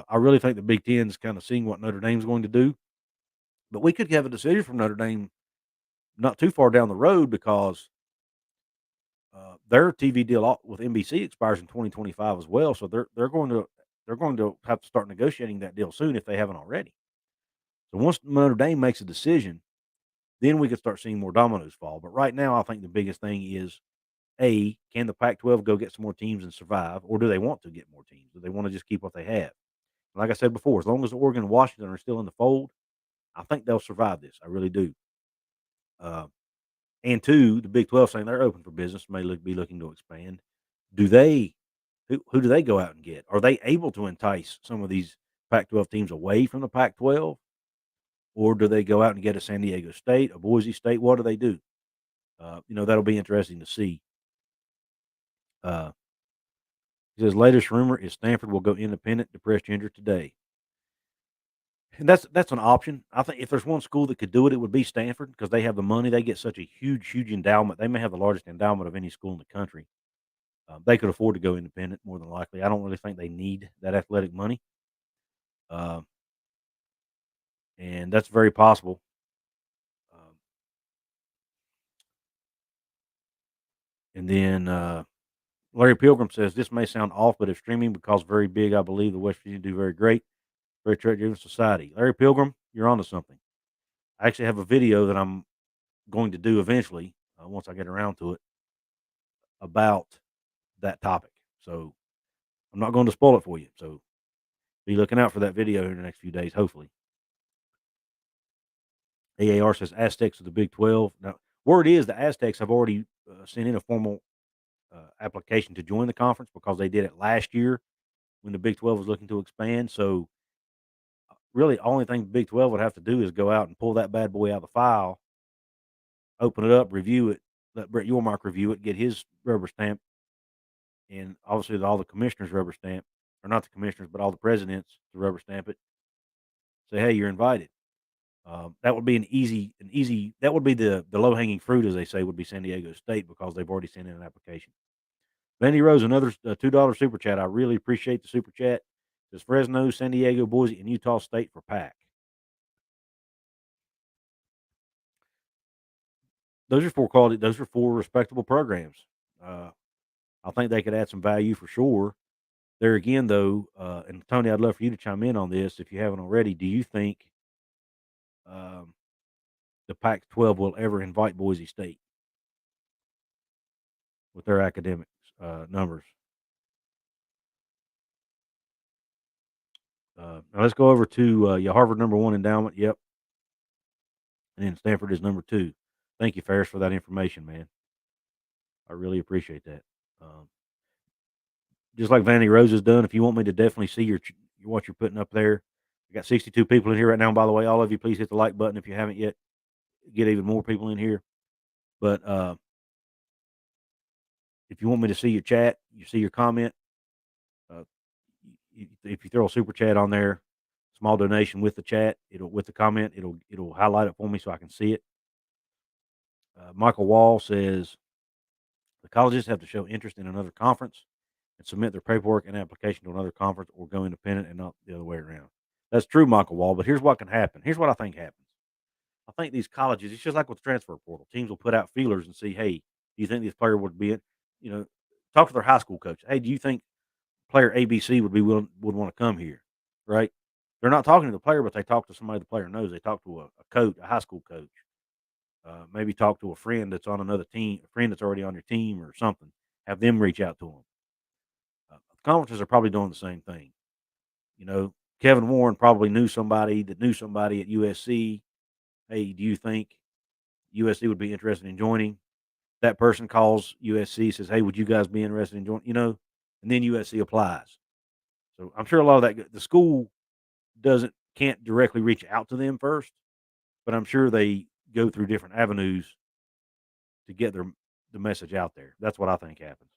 I really think the Big Ten's kind of seeing what Notre Dame's going to do, but we could have a decision from Notre Dame not too far down the road because their TV deal with NBC expires in 2025 as well. So they're going to have to start negotiating that deal soon if they haven't already. So once Notre Dame makes a decision, then we could start seeing more dominoes fall. But right now, I think the biggest thing is can the Pac-12 go get some more teams and survive, or do they want to get more teams? Do they want to just keep what they have? Like I said before, as long as Oregon and Washington are still in the fold, I think they'll survive this. I really do. Uh, and two, the Big 12 saying they're open for business, be looking to expand. Do they who do they go out and get? Are they able to entice some of these Pac-12 teams away from the Pac-12, or do they go out and get a San Diego State, a Boise State? What do they do? That'll be interesting to see. Uh, he says latest rumor is Stanford will go independent to press gender today. And that's an option. I think if there's one school that could do it, it would be Stanford because they have the money. They get such a huge, huge endowment. They may have the largest endowment of any school in the country. They could afford to go independent more than likely. I don't really think they need that athletic money, uh, and that's very possible. Um, and then Larry Pilgrim says this may sound off, but if streaming becomes very big, I believe the West Virginia do very great, very trade-driven society. Larry Pilgrim, you're onto something. I actually have a video that I'm going to do eventually once I get around to it about that topic. So I'm not going to spoil it for you. So be looking out for that video in the next few days, hopefully. AAR says Aztecs of the Big 12. Now, word is the Aztecs have already sent in a formal application to join the conference because they did it last year when the Big 12 was looking to expand. So, really, only thing the Big 12 would have to do is go out and pull that bad boy out of the file, open it up, review it, let Brett Yormark review it, get his rubber stamp, and obviously all the commissioners rubber stamp, or not the commissioners, but all the presidents to rubber stamp it. Say, hey, you're invited. That would be an easy. That would be the low hanging fruit, as they say, would be San Diego State because they've already sent in an application. Vandy Rose, another $2 super chat. I really appreciate the super chat. Says Fresno, San Diego, Boise, and Utah State for PAC. Those are four quality. Those are four respectable programs. I think they could add some value for sure. There again, though, and Tony, I'd love for you to chime in on this if you haven't already. Do you think um, the Pac-12 will ever invite Boise State with their academic numbers? Now let's go over to Harvard number one endowment. Yep, and then Stanford is number two. Thank you, Ferris, for that information, man. I really appreciate that. Um, just like Vandy Rose has done. If you want me to definitely see what you're putting up there, we got 62 people in here right now. By the way, all of you, please hit the like button if you haven't yet. Get even more people in here. But if you want me to see your chat, you see your comment. Uh, if you throw a super chat on there, small donation with the chat, with the comment, it'll highlight it for me so I can see it. Michael Wall says the colleges have to show interest in another conference and submit their paperwork and application to another conference or go independent and not the other way around. That's true, Michael Wall, but here's what can happen. Here's what I think happens. I think these colleges, it's just like with the transfer portal. Teams will put out feelers and see, hey, do you think this player would be, talk to their high school coach. Hey, do you think player ABC would want to come here? Right? They're not talking to the player, but they talk to somebody the player knows. They talk to a coach, a high school coach. Maybe talk to a friend that's on another team, a friend that's already on your team or something. Have them reach out to them. Conferences are probably doing the same thing. Kevin Warren probably knew somebody that knew somebody at USC. Hey, do you think USC would be interested in joining? That person calls USC, says, hey, would you guys be interested in joining? And then USC applies. So I'm sure a lot of that, the school can't directly reach out to them first, but I'm sure they go through different avenues to get the message out there. That's what I think happens.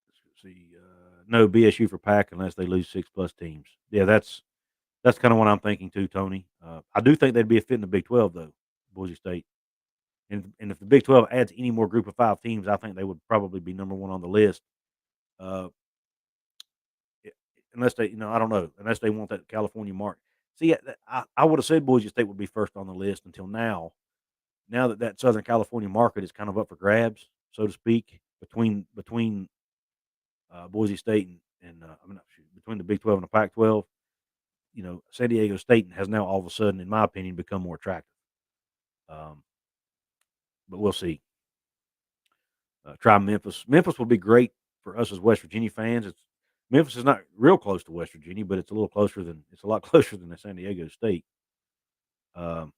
Let's see, no BSU for PAC unless they lose 6+ teams. Yeah, that's kind of what I'm thinking too, Tony. I do think they'd be a fit in the Big 12 though, Boise State. And if the Big 12 adds any more Group of 5 teams, I think they would probably be number one on the list. Uh, unless they, I don't know, unless they want that California mark. See, I would have said Boise State would be first on the list until now. Now that Southern California market is kind of up for grabs, so to speak, between Boise State and between the Big 12 and the Pac-12, San Diego State has now all of a sudden, in my opinion, become more attractive. But we'll see. Try Memphis. Memphis will be great for us as West Virginia fans. Memphis is not real close to West Virginia, but it's a lot closer than the San Diego State. Um,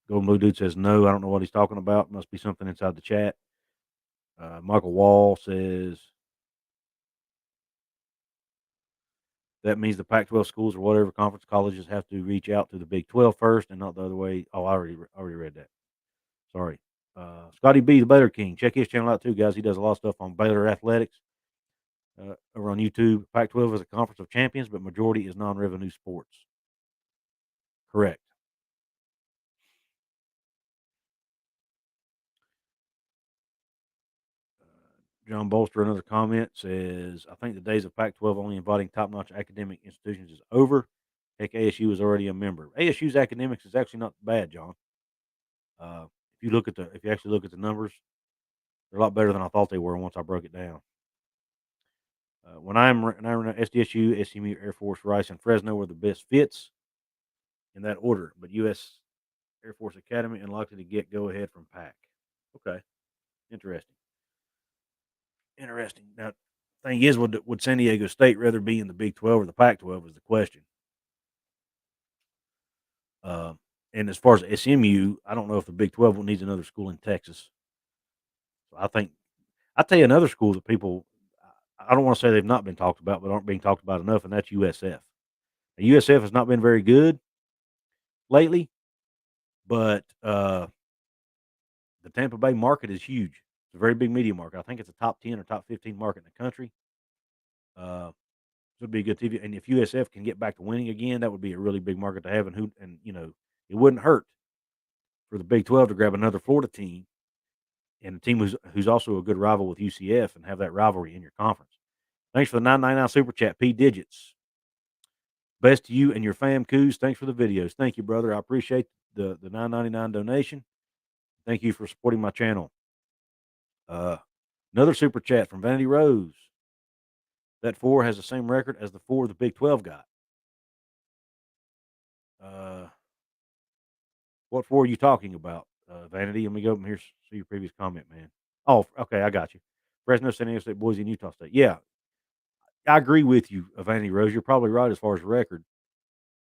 Golden Blue Dude says no. I don't know what he's talking about. Must be something inside the chat. Michael Wall says that means the Pac-12 schools or whatever conference colleges have to reach out to the Big 12 first, and not the other way. Oh, I already read that. Sorry. Scotty B, the Baylor King. Check his channel out too, guys. He does a lot of stuff on Baylor athletics over on YouTube. Pac-12 is a conference of champions, but majority is non-revenue sports. Correct. John Bolster, another comment, says, I think the days of Pac-12 only inviting top-notch academic institutions is over. Heck, ASU is already a member. ASU's academics is actually not bad, John. If you actually look at the numbers, they're a lot better than I thought they were once I broke it down. When I ran SDSU, SMU, Air Force, Rice, and Fresno were the best fits in that order, but U.S. Air Force Academy unlikely to get go ahead from Pac. Okay, interesting. Interesting. Now, thing is, would San Diego State rather be in the Big 12 or the Pac 12 is the question. Uh, and as far as SMU, I don't know if the Big 12 needs another school in Texas. So I'll tell you another school that people, I don't want to say they've not been talked about, but aren't being talked about enough, and that's USF. Now, USF has not been very good lately, but the Tampa Bay market is huge. It's a very big media market. I think it's a top 10 or top 15 market in the country. Uh, This would be a good TV. And if USF can get back to winning again, that would be a really big market to have. It wouldn't hurt for the Big 12 to grab another Florida team and a team who's also a good rival with UCF and have that rivalry in your conference. Thanks for the 999 super chat, P Digits. Best to you and your fam, Coos. Thanks for the videos. Thank you, brother. I appreciate the 999 donation. Thank you for supporting my channel. Another super chat from Vanity Rose. That 4 has the same record as the 4 the Big 12 got. What 4 are you talking about, Vanity? Let me go up and see your previous comment, man. Oh, okay, I got you. Fresno, San Diego State, Boise, and Utah State. Yeah, I agree with you, Vanity Rose. You're probably right as far as the record.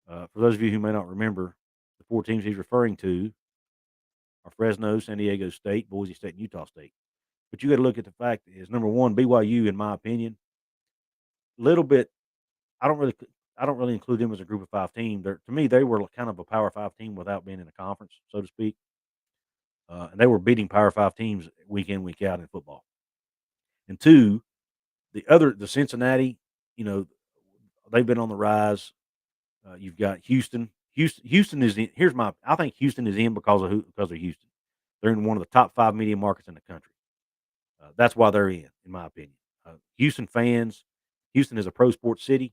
For those of you who may not remember, the 4 teams he's referring to are Fresno, San Diego State, Boise State, and Utah State. But you got to look at the fact is number one, BYU, in my opinion, little bit. I don't really, I don't really include them as a Group of 5 team. To me, they were kind of a Power 5 team without being in a conference, so to speak. And they were beating Power 5 teams week in, week out in football. And two, the Cincinnati, you know, they've been on the rise. You've got Houston. Houston is in, I think Houston is in because of Houston. They're in one of the top 5 media markets in the country. That's why they're in my opinion. Houston is a pro sports city,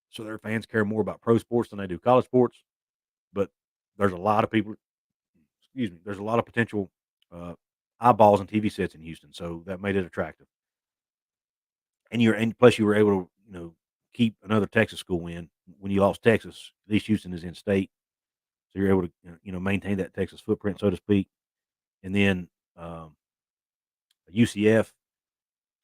so their fans care more about pro sports than they do college sports. But there's a lot of people. Excuse me. There's a lot of potential uh, eyeballs and TV sets in Houston, so that made it attractive. And plus you were able to keep another Texas school in when you lost Texas. At least Houston is in state, so you're able to maintain that Texas footprint, so to speak. And then UCF,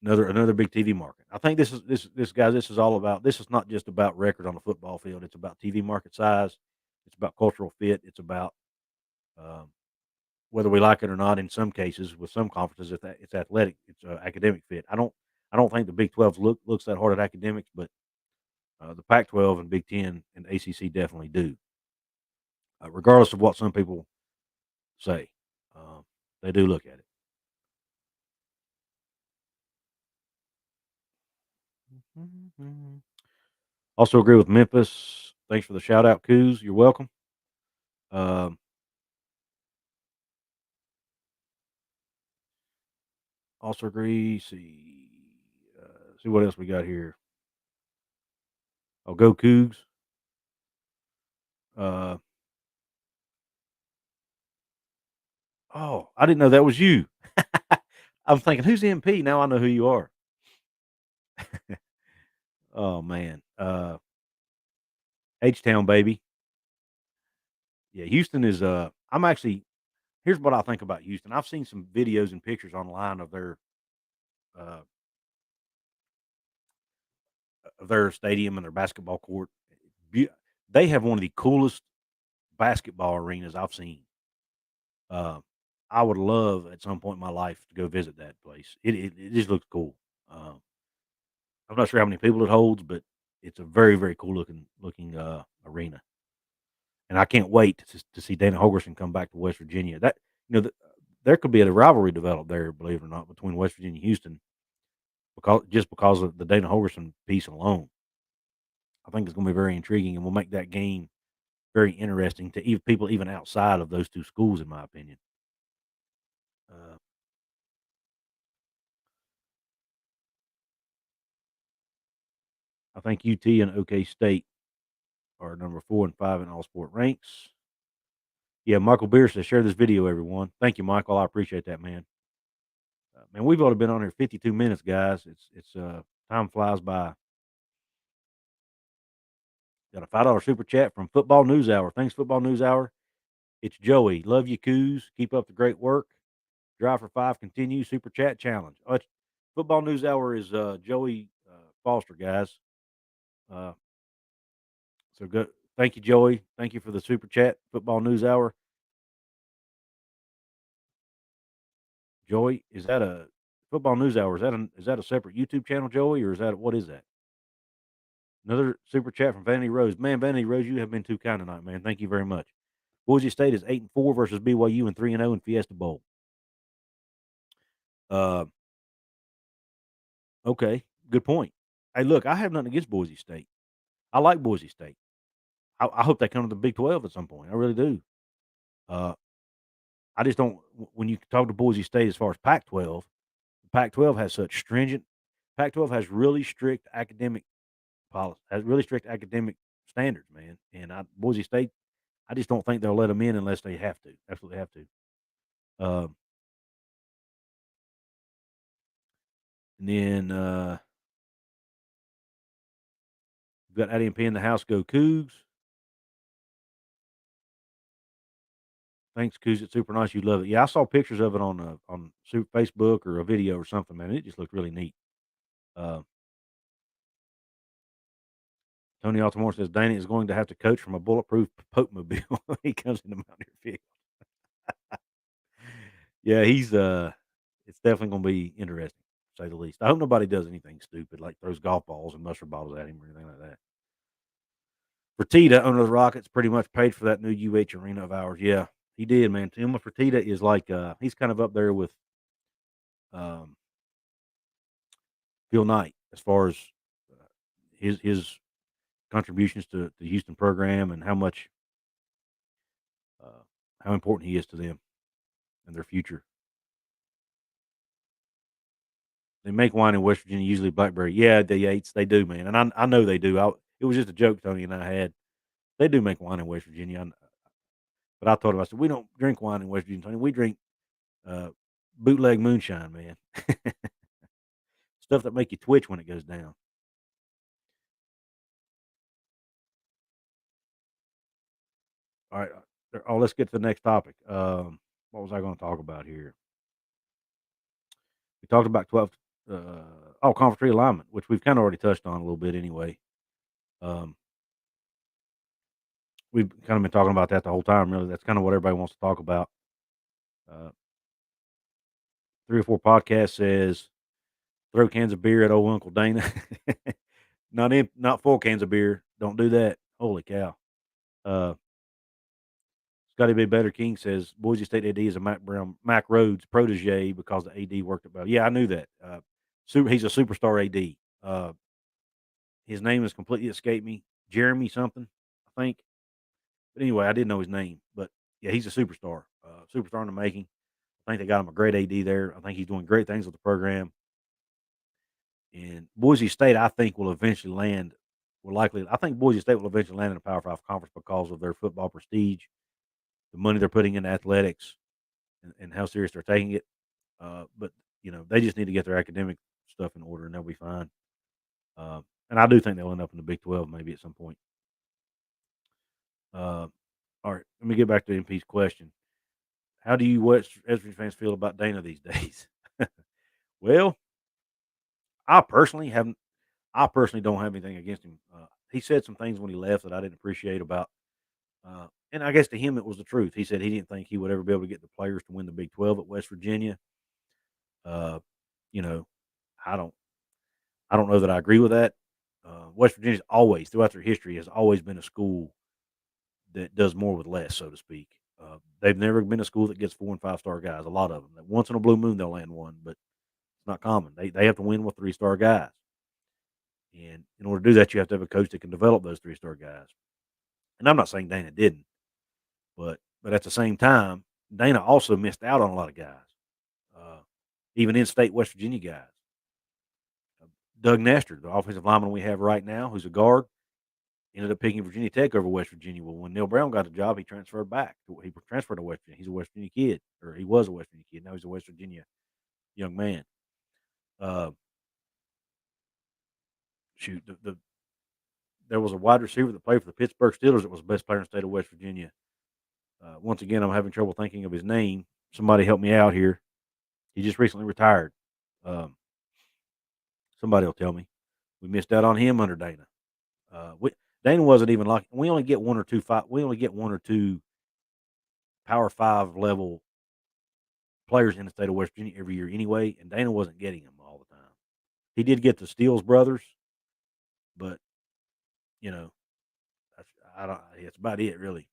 another big TV market. I think this guys. This is all about. This is not just about record on the football field. It's about TV market size. It's about cultural fit. It's about um, whether we like it or not. In some cases, with some conferences, it's athletic. It's academic fit. I don't think the Big 12 looks that hard at academics, but the Pac-12 and Big 10 and ACC definitely do. Regardless of what some people say, they do look at it. Also agree with Memphis. Thanks for the shout out, Coos. You're welcome. Um, also agree. See what else we got here. I'll go Cougs. Uh, oh, I didn't know that was you. I'm thinking, who's MP? Now I know who you are. Oh man, H Town baby. Yeah, Houston is. I'm actually. Here's what I think about Houston. I've seen some videos and pictures online of their. Uh, of their stadium and their basketball court. Beau They have one of the coolest basketball arenas I've seen. Uh, I would love at some point in my life to go visit that place. It just looks cool. I'm not sure how many people it holds, but it's a very, very cool looking arena, and I can't wait to see Dana Holgorsen come back to West Virginia. That there could be a rivalry developed there, believe it or not, between West Virginia and Houston because of the Dana Holgorsen piece alone. I think it's going to be very intriguing, and will make that game very interesting to people even outside of those two schools, in my opinion. Uh, I think UT and OK State are number 4 and 5 in all sport ranks. Yeah, Michael Beer says, share this video, everyone. Thank you, Michael. I appreciate that, man. Man, we've already been on here 52 minutes, guys. It's time flies by. Got a $5 super chat from Football News Hour. Thanks, Football News Hour. It's Joey. Love you, Coos. Keep up the great work. Drive for 5 continue. Super chat challenge. Football News Hour is Joey Foster, guys. So good. Thank you, Joey. Thank you for the super chat. Football News Hour. Joey, is that a Football News Hour? Is that a separate YouTube channel, Joey, or what is that? Another super chat from Vanity Rose. Man, Vanity Rose, you have been too kind tonight, man. Thank you very much. Boise State is 8-4 versus BYU and 3-0 in Fiesta Bowl. Uh, okay, good point. Hey, look, I have nothing against Boise State. I like Boise State. I hope they come to the Big 12 at some point. I really do. I just don't. When you talk to Boise State as far as Pac-12, Pac-12 has such stringent. Pac-12 has really strict academic policy, has really strict academic standards, man. And Boise State, I just don't think they'll let them in unless they have to. Absolutely have to. And then we've got Addie and P in the house. Go Cougs. Thanks, Cougs. It's super nice. You love it. Yeah, I saw pictures of it on Facebook or a video or something, man. It just looked really neat. Tony Altamore says Danny is going to have to coach from a bulletproof Pope mobile when he comes into Mountaineer Field. Yeah, it's definitely gonna be interesting, to say the least. I hope nobody does anything stupid, like throws golf balls and mustard balls at him or anything like that. Fertitta, owner of the Rockets, pretty much paid for that new UH arena of ours. Yeah, he did, man. Tuma Fertitta is like, he's kind of up there with um, Phil Knight as far as uh, his contributions to the Houston program and uh, how important he is to them and their future. They make wine in West Virginia, usually blackberry. Yeah, the Yates, they do, man, and I know they do. It was just a joke Tony and I had. They do make wine in West Virginia, but I told him, I said, we don't drink wine in West Virginia, Tony. We drink uh, bootleg moonshine, man. Stuff that make you twitch when it goes down. All right. Let's get to the next topic. What was I going to talk about here? We talked about 12. Conference realignment, which we've kind of already touched on a little bit anyway. Um, we've kind of been talking about that the whole time. Really, that's kind of what everybody wants to talk about. 3 or 4 podcasts says throw cans of beer at old Uncle Dana. Not full cans of beer. Don't do that. Holy cow. Uh, Scotty B. Better King says Boise State AD is a Mac Rhodes protege because the AD worked at well. Yeah, I knew that. He's a superstar AD. His name has completely escaped me. Jeremy something, I think. But anyway, I didn't know his name. But yeah, he's a superstar. Superstar in the making. I think they got him a great AD there. I think he's doing great things with the program. And Boise State, I think, will eventually land. I think Boise State will eventually land in a Power 5 conference because of their football prestige, the money they're putting into athletics, and how serious they're taking it. But they just need to get their academic stuff in order, and they'll be fine. And I do think they'll end up in the Big 12 maybe at some point. All right, let me get back to MP's question. How do you West Virginia fans feel about Dana these days? Well, I personally haven't. I personally don't have anything against him. He said some things when he left that I didn't appreciate about, and I guess to him it was the truth. He said he didn't think he would ever be able to get the players to win the Big 12 at West Virginia. Uh, you know, I don't, I don't know that I agree with that. West Virginia's always, throughout their history, has always been a school that does more with less, so to speak. They've never been a school that gets 4 and 5 star guys. A lot of them. Once in a blue moon, they'll land one, but it's not common. They have to win with 3 star guys, and in order to do that, you have to have a coach that can develop those 3 star guys. And I'm not saying Dana didn't, but at the same time, Dana also missed out on a lot of guys, uh, even in-state West Virginia guys. Doug Nestor, the offensive lineman we have right now, who's a guard, ended up picking Virginia Tech over West Virginia. Well, when Neil Brown got the job, he transferred back. He transferred to West Virginia. He's a West Virginia kid, or he was a West Virginia kid. Now he's a West Virginia young man. Uh, shoot, there was a wide receiver that played for the Pittsburgh Steelers that was the best player in the state of West Virginia. Once again, I'm having trouble thinking of his name. Somebody help me out here. He just recently retired. Um, somebody will tell me. We missed out on him under Dana. Dana wasn't even like we only get 1 or 2 we only get 1 or 2 Power 5 level players in the state of West Virginia every year anyway, and Dana wasn't getting them all the time. He did get the Steele brothers, but you know, that's, I don't. It's about it really.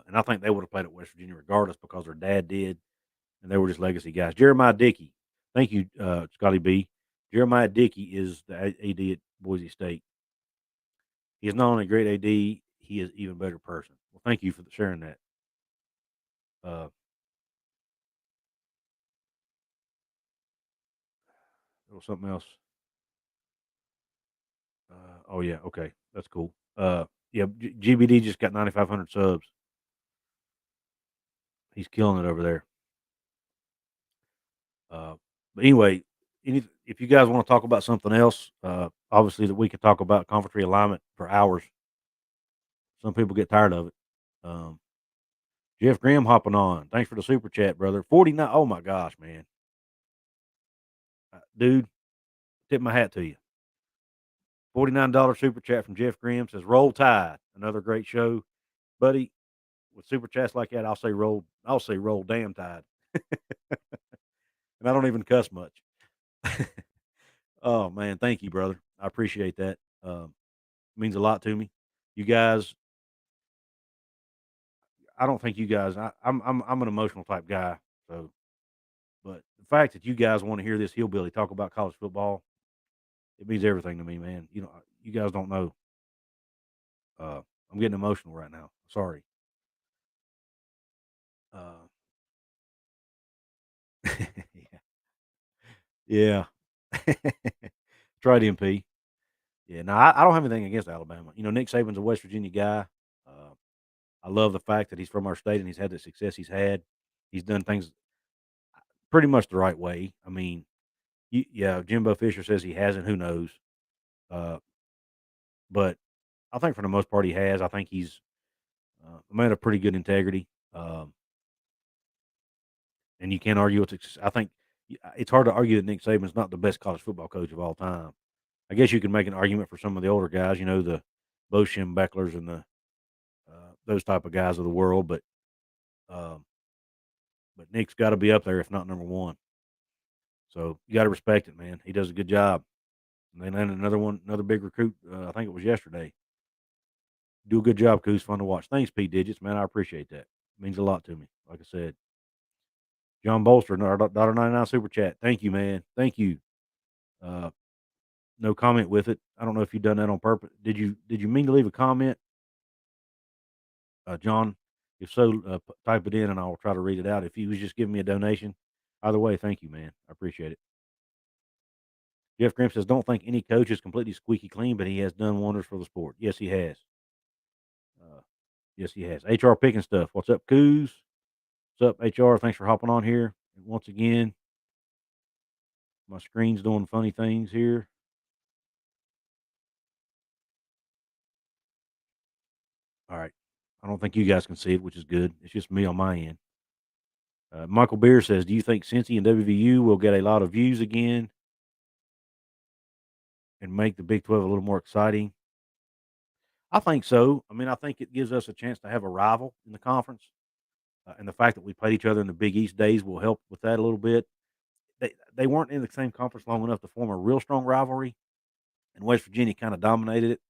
And I think they would have played at West Virginia regardless because their dad did, and they were just legacy guys. Jeremiah Dickey, thank you, Scotty B. Jeremiah Dickey is the AD at Boise State. He is not only a great AD, he is even better person. Well, thank you for sharing that. Uh, there was something else. Oh yeah, okay, that's cool. Yeah, GBD just got 9,500 subs. He's killing it over there. But anyway, if you guys want to talk about something else, obviously that we could talk about conference realignment for hours. Some people get tired of it. Um, Jeff Graham hopping on. Thanks for the super chat, brother. 49. Oh my gosh, man, dude, tip my hat to you. $49 super chat from Jeff Graham says, "Roll Tide." Another great show, buddy. With super chats like that, I'll say roll. I'll say roll damn tide, and I don't even cuss much. Oh man, thank you, brother. I appreciate that. Means a lot to me. You guys, I don't think you guys. I'm an emotional type guy. So, but the fact that you guys want to hear this hillbilly talk about college football, it means everything to me, man. You guys don't know. Uh, I'm getting emotional right now. Sorry. Uh, yeah. Try it, MP. Yeah. No, I don't have anything against Alabama. Nick Saban's a West Virginia guy. Uh, I love the fact that he's from our state and he's had the success he's had. He's done things pretty much the right way. I mean, yeah, Jimbo Fisher says he hasn't. Who knows? Uh, but I think for the most part he has. I think he's a man of pretty good integrity, and you can't argue with success. I think it's hard to argue that Nick Saban's not the best college football coach of all time. I guess you can make an argument for some of the older guys, the Bo Schembechlers and the those type of guys of the world, um, but Nick's got to be up there if not number one. So you got to respect it, man. He does a good job. And they landed another big recruit. I think it was yesterday. Do a good job, Coos. Fun to watch. Thanks, P Digits, man. I appreciate that. It means a lot to me. Like I said, John Bolster, $1.99 super chat. Thank you, man. Thank you. Uh, no comment with it. I don't know if you done that on purpose. Did you mean to leave a comment, John? If so, type it in and I'll try to read it out. If you was just giving me a donation, either way, thank you, man. I appreciate it. Jeff Grimp says, "Don't think any coach is completely squeaky clean, but he has done wonders for the sport." Yes, he has. Uh, yes, he has. HR picking stuff. What's up, Coos? What's up, HR? Thanks for hopping on here. And once again, my screen's doing funny things here. All right. I don't think you guys can see it, which is good. It's just me on my end. Michael Beer says, "Do you think Cincy and WVU will get a lot of views again?" and make the Big 12 a little more exciting? I think so. I mean, I think it gives us a chance to have a rival in the conference, and the fact that we played each other in the Big East days will help with that a little bit. They weren't in the same conference long enough to form a real strong rivalry, and West Virginia kind of dominated it.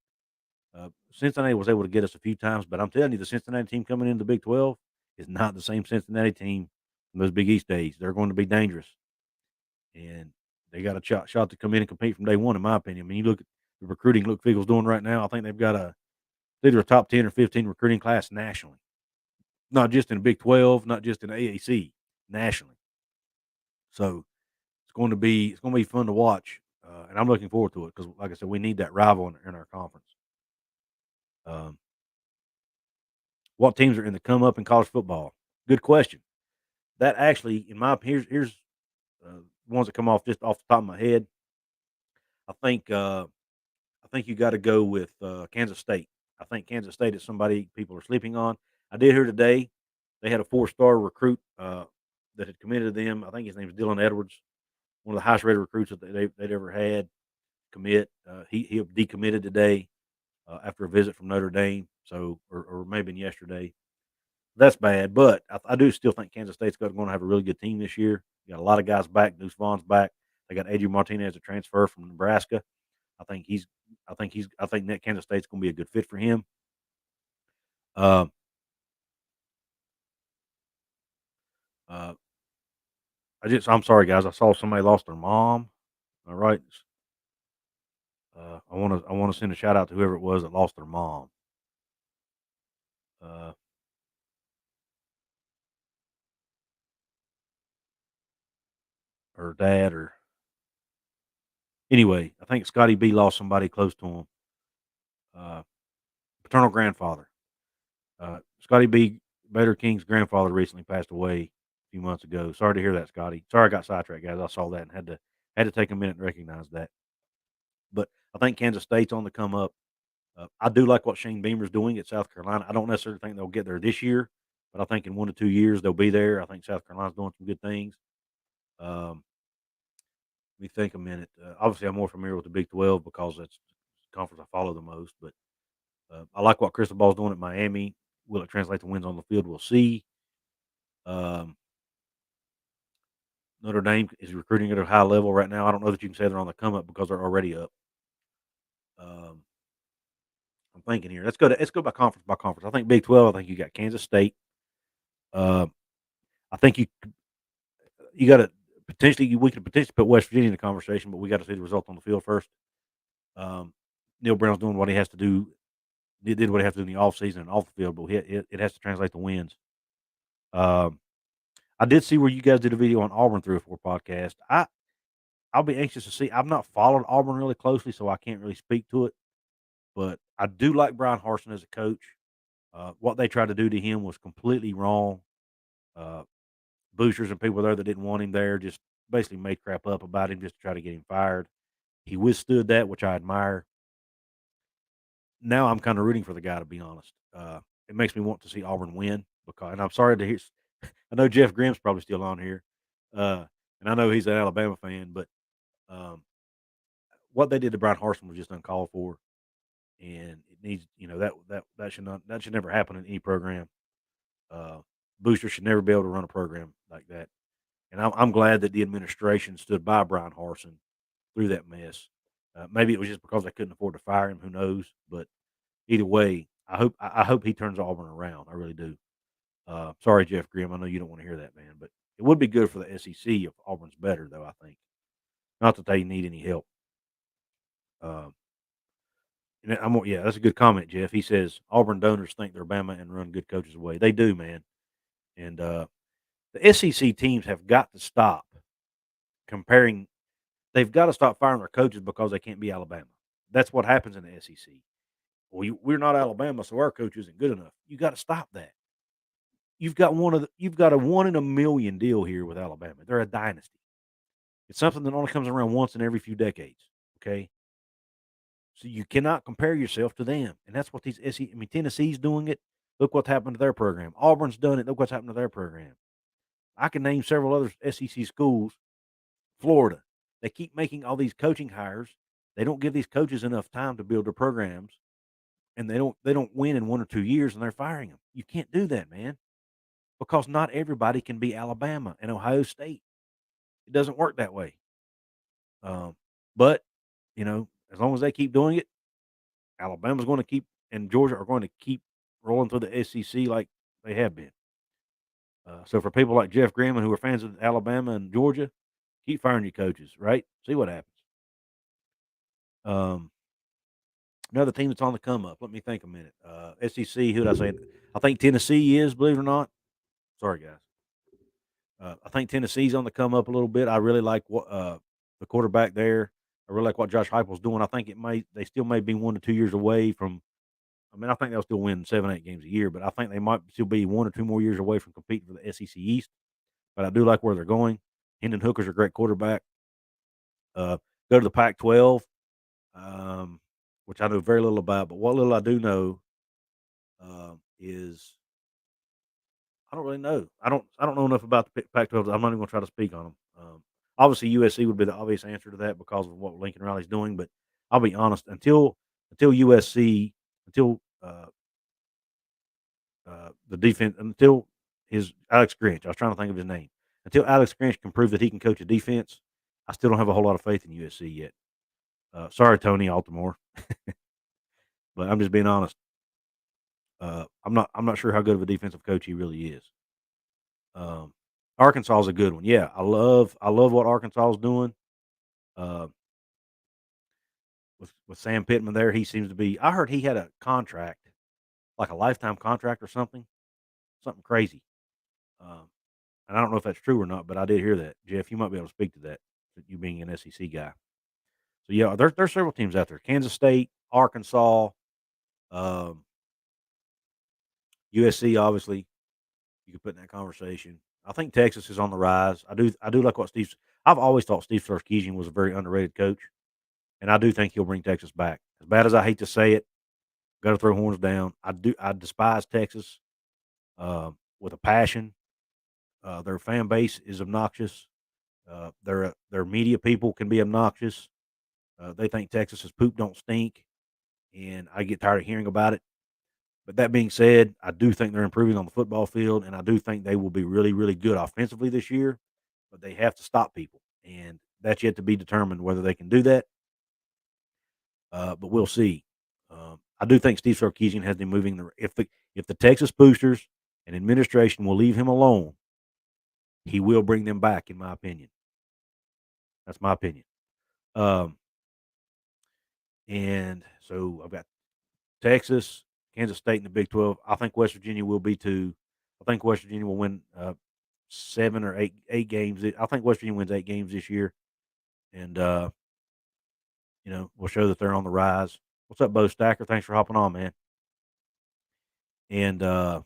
Cincinnati was able to get us a few times, but I'm telling you, the Cincinnati team coming into the Big 12 is not the same Cincinnati team from those Big East days. They're going to be dangerous, and they got a shot to come in and compete from day one, in my opinion. I mean, you look at the recruiting Luke Fickle's doing right now. I think they've got either a top 10 or 15 recruiting class nationally, not just in the Big 12, not just in the AAC, nationally. So it's going to be fun to watch, and I'm looking forward to it because, like I said, we need that rival in our conference. Um, what teams are in the come up in college football? Good question. That actually, in my here's ones that come off just off the top of my head. I think you got to go with Kansas State. I think Kansas State is somebody people are sleeping on. I did hear today they had a 4-star recruit that had committed to them. I think his name is Dylan Edwards, one of the highest rated recruits that they'd ever had commit. He decommitted today after a visit from Notre Dame. So or maybe yesterday. That's bad, but I do still think Kansas State's going to have a really good team this year. You got a lot of guys back. Deuce Vaughn's back. They got Adrian Martinez, a transfer from Nebraska. I think he's. I think that Kansas State's going to be a good fit for him. Uh, uh, I'm sorry, guys. I saw somebody lost their mom. All right. I want to send a shout out to whoever it was that lost their mom. Uh, or dad, or anyway. I think Scotty B lost somebody close to him. Uh, paternal grandfather. Scotty B. Bader King's grandfather recently passed away a few months ago. Sorry to hear that, Scotty. Sorry I got sidetracked, guys. I saw that and had to take a minute and recognize that. But I think Kansas State's on the come up. I do like what Shane Beamer's doing at South Carolina. I don't necessarily think they'll get there this year, but I think in 1 to 2 years they'll be there. I think South Carolina's doing some good things. Let me think a minute. Obviously, I'm more familiar with the Big 12 because that's the conference I follow the most. But I like what Cristobal's doing at Miami. Will it translate to wins on the field? We'll see. Um, Notre Dame is recruiting at a high level right now. I don't know that you can say they're on the come up because they're already up. Um, I'm thinking here. Let's go by conference by conference. I think Big 12. I think you got Kansas State. Uh, I think you got to potentially we could potentially put West Virginia in the conversation, but we got to see the result on the field first. Um, Neil Brown's doing what he has to do. He did what he has to do in the offseason and off the field, but it has to translate to wins. Um, I did see where you guys did a video on Auburn 3 or 4 podcast. I'll be anxious to see. I've not followed Auburn really closely, so I can't really speak to it. But I do like Brian Harsin as a coach. What they tried to do to him was completely wrong. Uh, Boosters and people there that didn't want him there just basically made crap up about him just to try to get him fired. He withstood that, which I admire. Now I'm kind of rooting for the guy, to be honest. It makes me want to see Auburn win and I'm sorry to hear. I know Jeff Grimm's probably still on here, uh, and I know he's an Alabama fan, but um, what they did to Brian Harsin was just uncalled for, and it needs, that should never happen in any program. Uh, Booster should never be able to run a program like that, and I'm glad that the administration stood by Brian Harsin through that mess. Maybe it was just because they couldn't afford to fire him. Who knows? But either way, I hope he turns Auburn around. I really do. Sorry, Jeff Grimm. I know you don't want to hear that, man, but it would be good for the SEC if Auburn's better, though. I think not that they need any help. Um, yeah, that's a good comment, Jeff. He says Auburn donors think they're Bama and run good coaches away. They do, man. And the SEC teams have got to stop comparing. They've got to stop firing their coaches because they can't be Alabama. That's what happens in the SEC. Well, we're not Alabama, so our coach isn't good enough. You got to stop that. You've got a 1 in a million deal here with Alabama. They're a dynasty. It's something that only comes around once in every few decades. Okay, so you cannot compare yourself to them, and that's what these SEC. I mean, Tennessee's doing it. Look what's happened to their program. Auburn's done it. Look what's happened to their program. I can name several other SEC schools. Florida. They keep making all these coaching hires They don't give these coaches enough time to build their programs, and they don't win in 1 or 2 years, and they're firing them. You can't do that, man, because not everybody can be Alabama and Ohio State. It doesn't work that way. But, as long as they keep doing it, Alabama's gonna keep and Georgia are going to keep rolling through the SEC like they have been. So for people like Jeff Graham who are fans of Alabama and Georgia, keep firing your coaches, right? See what happens. Um, Another team that's on the come up. Let me think a minute. SEC. Who did I say? I think Tennessee is. Believe it or not. Sorry, guys. I think Tennessee's on the come up a little bit. I really like what the quarterback there. I really like what Josh Heupel's doing. I think they still may be 1 to 2 years away from. I mean, I think they'll still win 7, 8 games a year, but I think they might still be 1 or 2 more years away from competing for the SEC East. But I do like where they're going. Hendon Hooker's a great quarterback. Go to the Pac-12, which I know very little about, but what little I do know is I don't really know. I don't know enough about the Pac-12. I'm not even going to try to speak on them. Obviously, USC would be the obvious answer to that because of what Lincoln Riley's doing. But I'll be honest, until USC, until the defense, until his Alex Grinch, I was trying to think of his name. Until Alex Grinch can prove that he can coach a defense, I still don't have a whole lot of faith in USC yet. Sorry, Tony Altamore, but I'm just being honest. I'm not sure how good of a defensive coach he really is. Arkansas is a good one. Yeah, I love what Arkansas is doing. Uh, with Sam Pittman there, he seems to be. I heard he had a contract, like a lifetime contract or something crazy. Um, and I don't know if that's true or not, but I did hear that. Jeff, you might be able to speak to that. You being an SEC guy. So yeah, there's several teams out there: Kansas State, Arkansas, um, USC. Obviously, you could put in that conversation. I think Texas is on the rise. I do like what Steve. I've always thought Steve Sarkisian was a very underrated coach, and I do think he'll bring Texas back. As bad as I hate to say it, got to throw horns down. I despise Texas with a passion. Their fan base is obnoxious. Their media people can be obnoxious. They think Texas is poop don't stink, and I get tired of hearing about it. But that being said, I do think they're improving on the football field, and I do think they will be really, really good offensively this year. But they have to stop people, and that's yet to be determined whether they can do that. But we'll see. I do think Steve Sarkisian has them moving if the Texas boosters and administration will leave him alone, he will bring them back. In my opinion, that's my opinion. Um, and so I've got Texas, Kansas State in the Big 12. I think West Virginia will be too. I think West Virginia will win 7 or 8 games. I think West Virginia wins 8 games this year, and we'll show that they're on the rise. What's up, Bo Stacker? Thanks for hopping on, man. And that's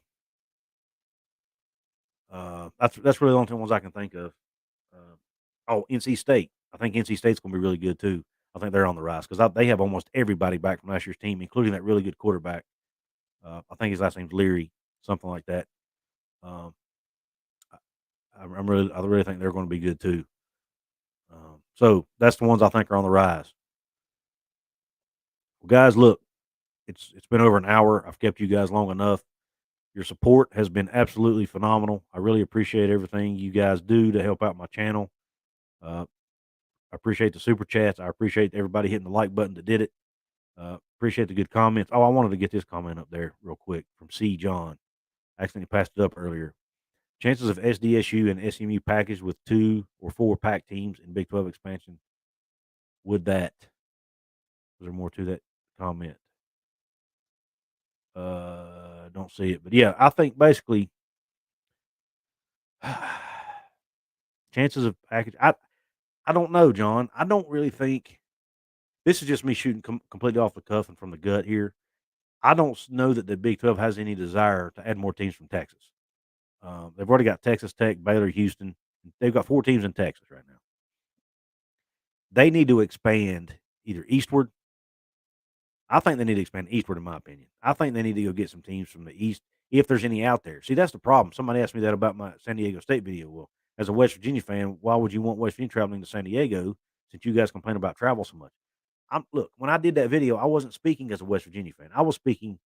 really the only ones I can think of. NC State. I think NC State's going to be really good too. I think they're on the rise because they have almost everybody back from last year's team, including that really good quarterback. I think his last name's Leary, something like that. Um, I really think they're going to be good too. So that's the ones I think are on the rise. Well, guys, look, it's been over an hour. I've kept you guys long enough. Your support has been absolutely phenomenal. I really appreciate everything you guys do to help out my channel. I appreciate the super chats. I appreciate everybody hitting the like button that did it. Appreciate the good comments. Oh, I wanted to get this comment up there real quick from C. John. I accidentally passed it up earlier. Chances of SDSU and SMU packaged with 2 or 4 pack teams in Big 12 expansion. Would that? Was there more to that comment? Don't see it, but yeah, I think basically chances of package. I don't know, John. I don't really think this is just me shooting completely off the cuff and from the gut here. I don't know that the Big 12 has any desire to add more teams from Texas. They've already got Texas Tech, Baylor, Houston. They've got 4 teams in Texas right now. They need to expand either eastward. I think they need to expand eastward, in my opinion. I think they need to go get some teams from the east, if there's any out there. See, that's the problem. Somebody asked me that about my San Diego State video. Well, as a West Virginia fan, why would you want West Virginia traveling to San Diego since you guys complain about travel so much? look, when I did that video, I wasn't speaking as a West Virginia fan. I was speaking,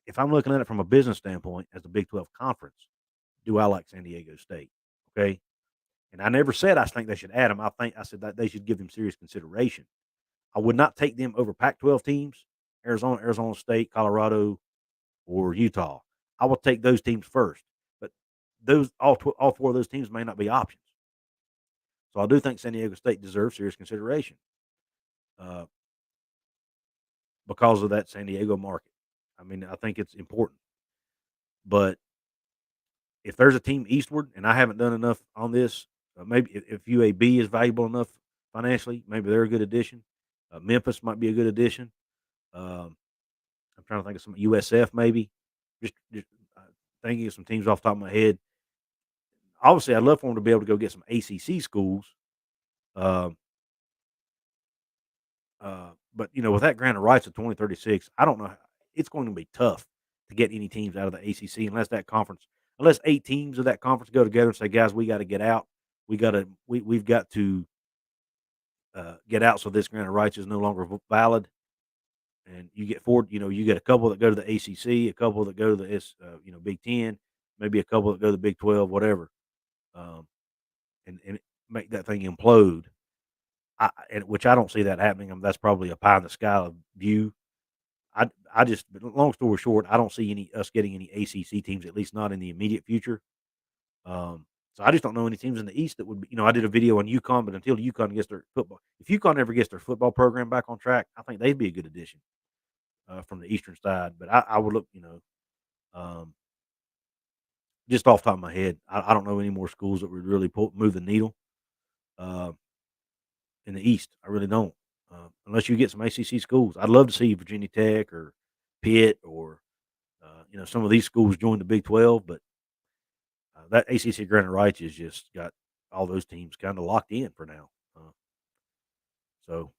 if I'm looking at it from a business standpoint, as the Big 12 conference, do I like San Diego State? Okay. And I never said I think they should add them. I said that they should give them serious consideration. I would not take them over Pac-12 teams, Arizona State, Colorado, or Utah. I will take those teams first. But all four of those teams may not be options. So I do think San Diego State deserves serious consideration uh, because of that San Diego market. I mean, I think it's important. But if there's a team eastward, and I haven't done enough on this, maybe if UAB is valuable enough financially, maybe they're a good addition. Memphis might be a good addition. Um, I'm trying to think of some USF maybe. Just thinking of some teams off the top of my head. Obviously, I'd love for them to be able to go get some ACC schools. Um, but with that grant of rights of 2036, I don't know. It's going to be tough to get any teams out of the ACC unless 8 teams of that conference go together and say, guys, we got to get out. We've got to get out so this grant of rights is no longer valid. And you get you get a couple that go to the ACC, a couple that go to the Big Ten, maybe a couple that go to the Big 12, whatever, um, and make that thing implode. Which I don't see that happening. That's probably a pie in the sky view. I just, long story short, I don't see us getting any ACC teams, at least not in the immediate future. So I just don't know any teams in the East that would be. I did a video on UConn, but until UConn gets their football, if UConn ever gets their football program back on track, I think they'd be a good addition from the Eastern side. But I would look, um, just off the top of my head, I don't know any more schools that would really move the needle uh, in the East. I really don't. Unless you get some ACC schools, I'd love to see Virginia Tech or Pitt or some of these schools join the Big 12, but that ACC grant of rights has just got all those teams kind of locked in for now. So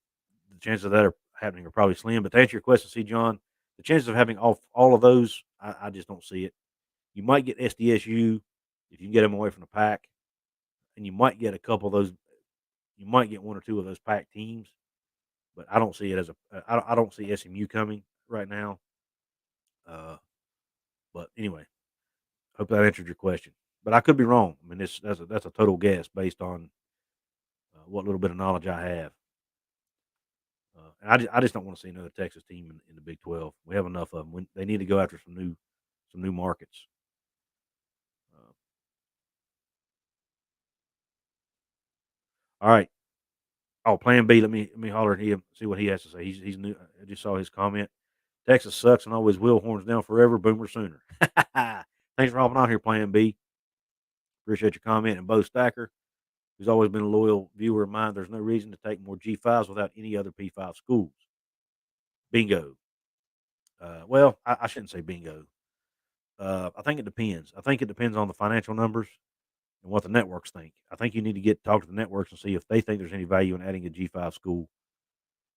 the chances of that are happening are probably slim. But to answer your question, see, John, the chances of having all of those, I just don't see it. You might get SDSU if you can get them away from the pack, and you might get a couple of those. You might get one or two of those pack teams, but I don't see it as I don't see SMU coming right now. But anyway, hope that answered your question. But I could be wrong. I mean, that's a total guess based on what little bit of knowledge I have. And I just don't want to see another Texas team in the Big 12. We have enough of them. They need to go after some new markets. Uh, all right. Oh, Plan B. Let me holler at him. See what he has to say. He's new. I just saw his comment. Texas sucks and always will. Horns down forever. Boomer sooner. Thanks for hopping on here, Plan B. Appreciate your comment. And Bo Stacker, who's always been a loyal viewer of mine. There's no reason to take more G5s without any other P5 schools. Bingo. Well, I shouldn't say bingo. I think it depends. I think it depends on the financial numbers and what the networks think. I think you need to talk to the networks and see if they think there's any value in adding a G5 school.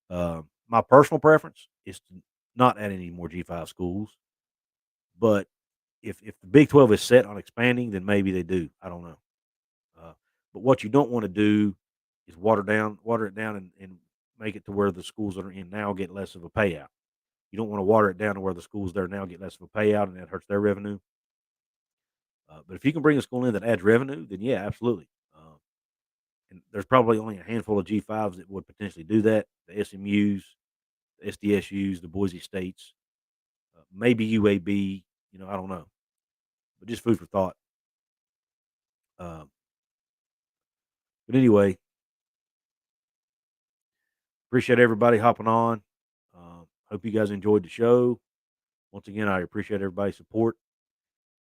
My personal preference is to not add any more G5 schools, but if the Big 12 is set on expanding, then maybe they do. I don't know. Uh, but what you don't want to do is water it down, and make it to where the schools that are in now get less of a payout. You don't want to water it down to where the schools there now get less of a payout, and that hurts their revenue. But if you can bring a school in that adds revenue, then yeah, absolutely. And there's probably only a handful of G5s that would potentially do that. The SMUs, the SDSUs, the Boise States, maybe UAB. I don't know, but just food for thought. Um, but anyway, appreciate everybody hopping on. Hope you guys enjoyed the show. Once again, I appreciate everybody's support,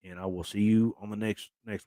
and I will see you on the next one.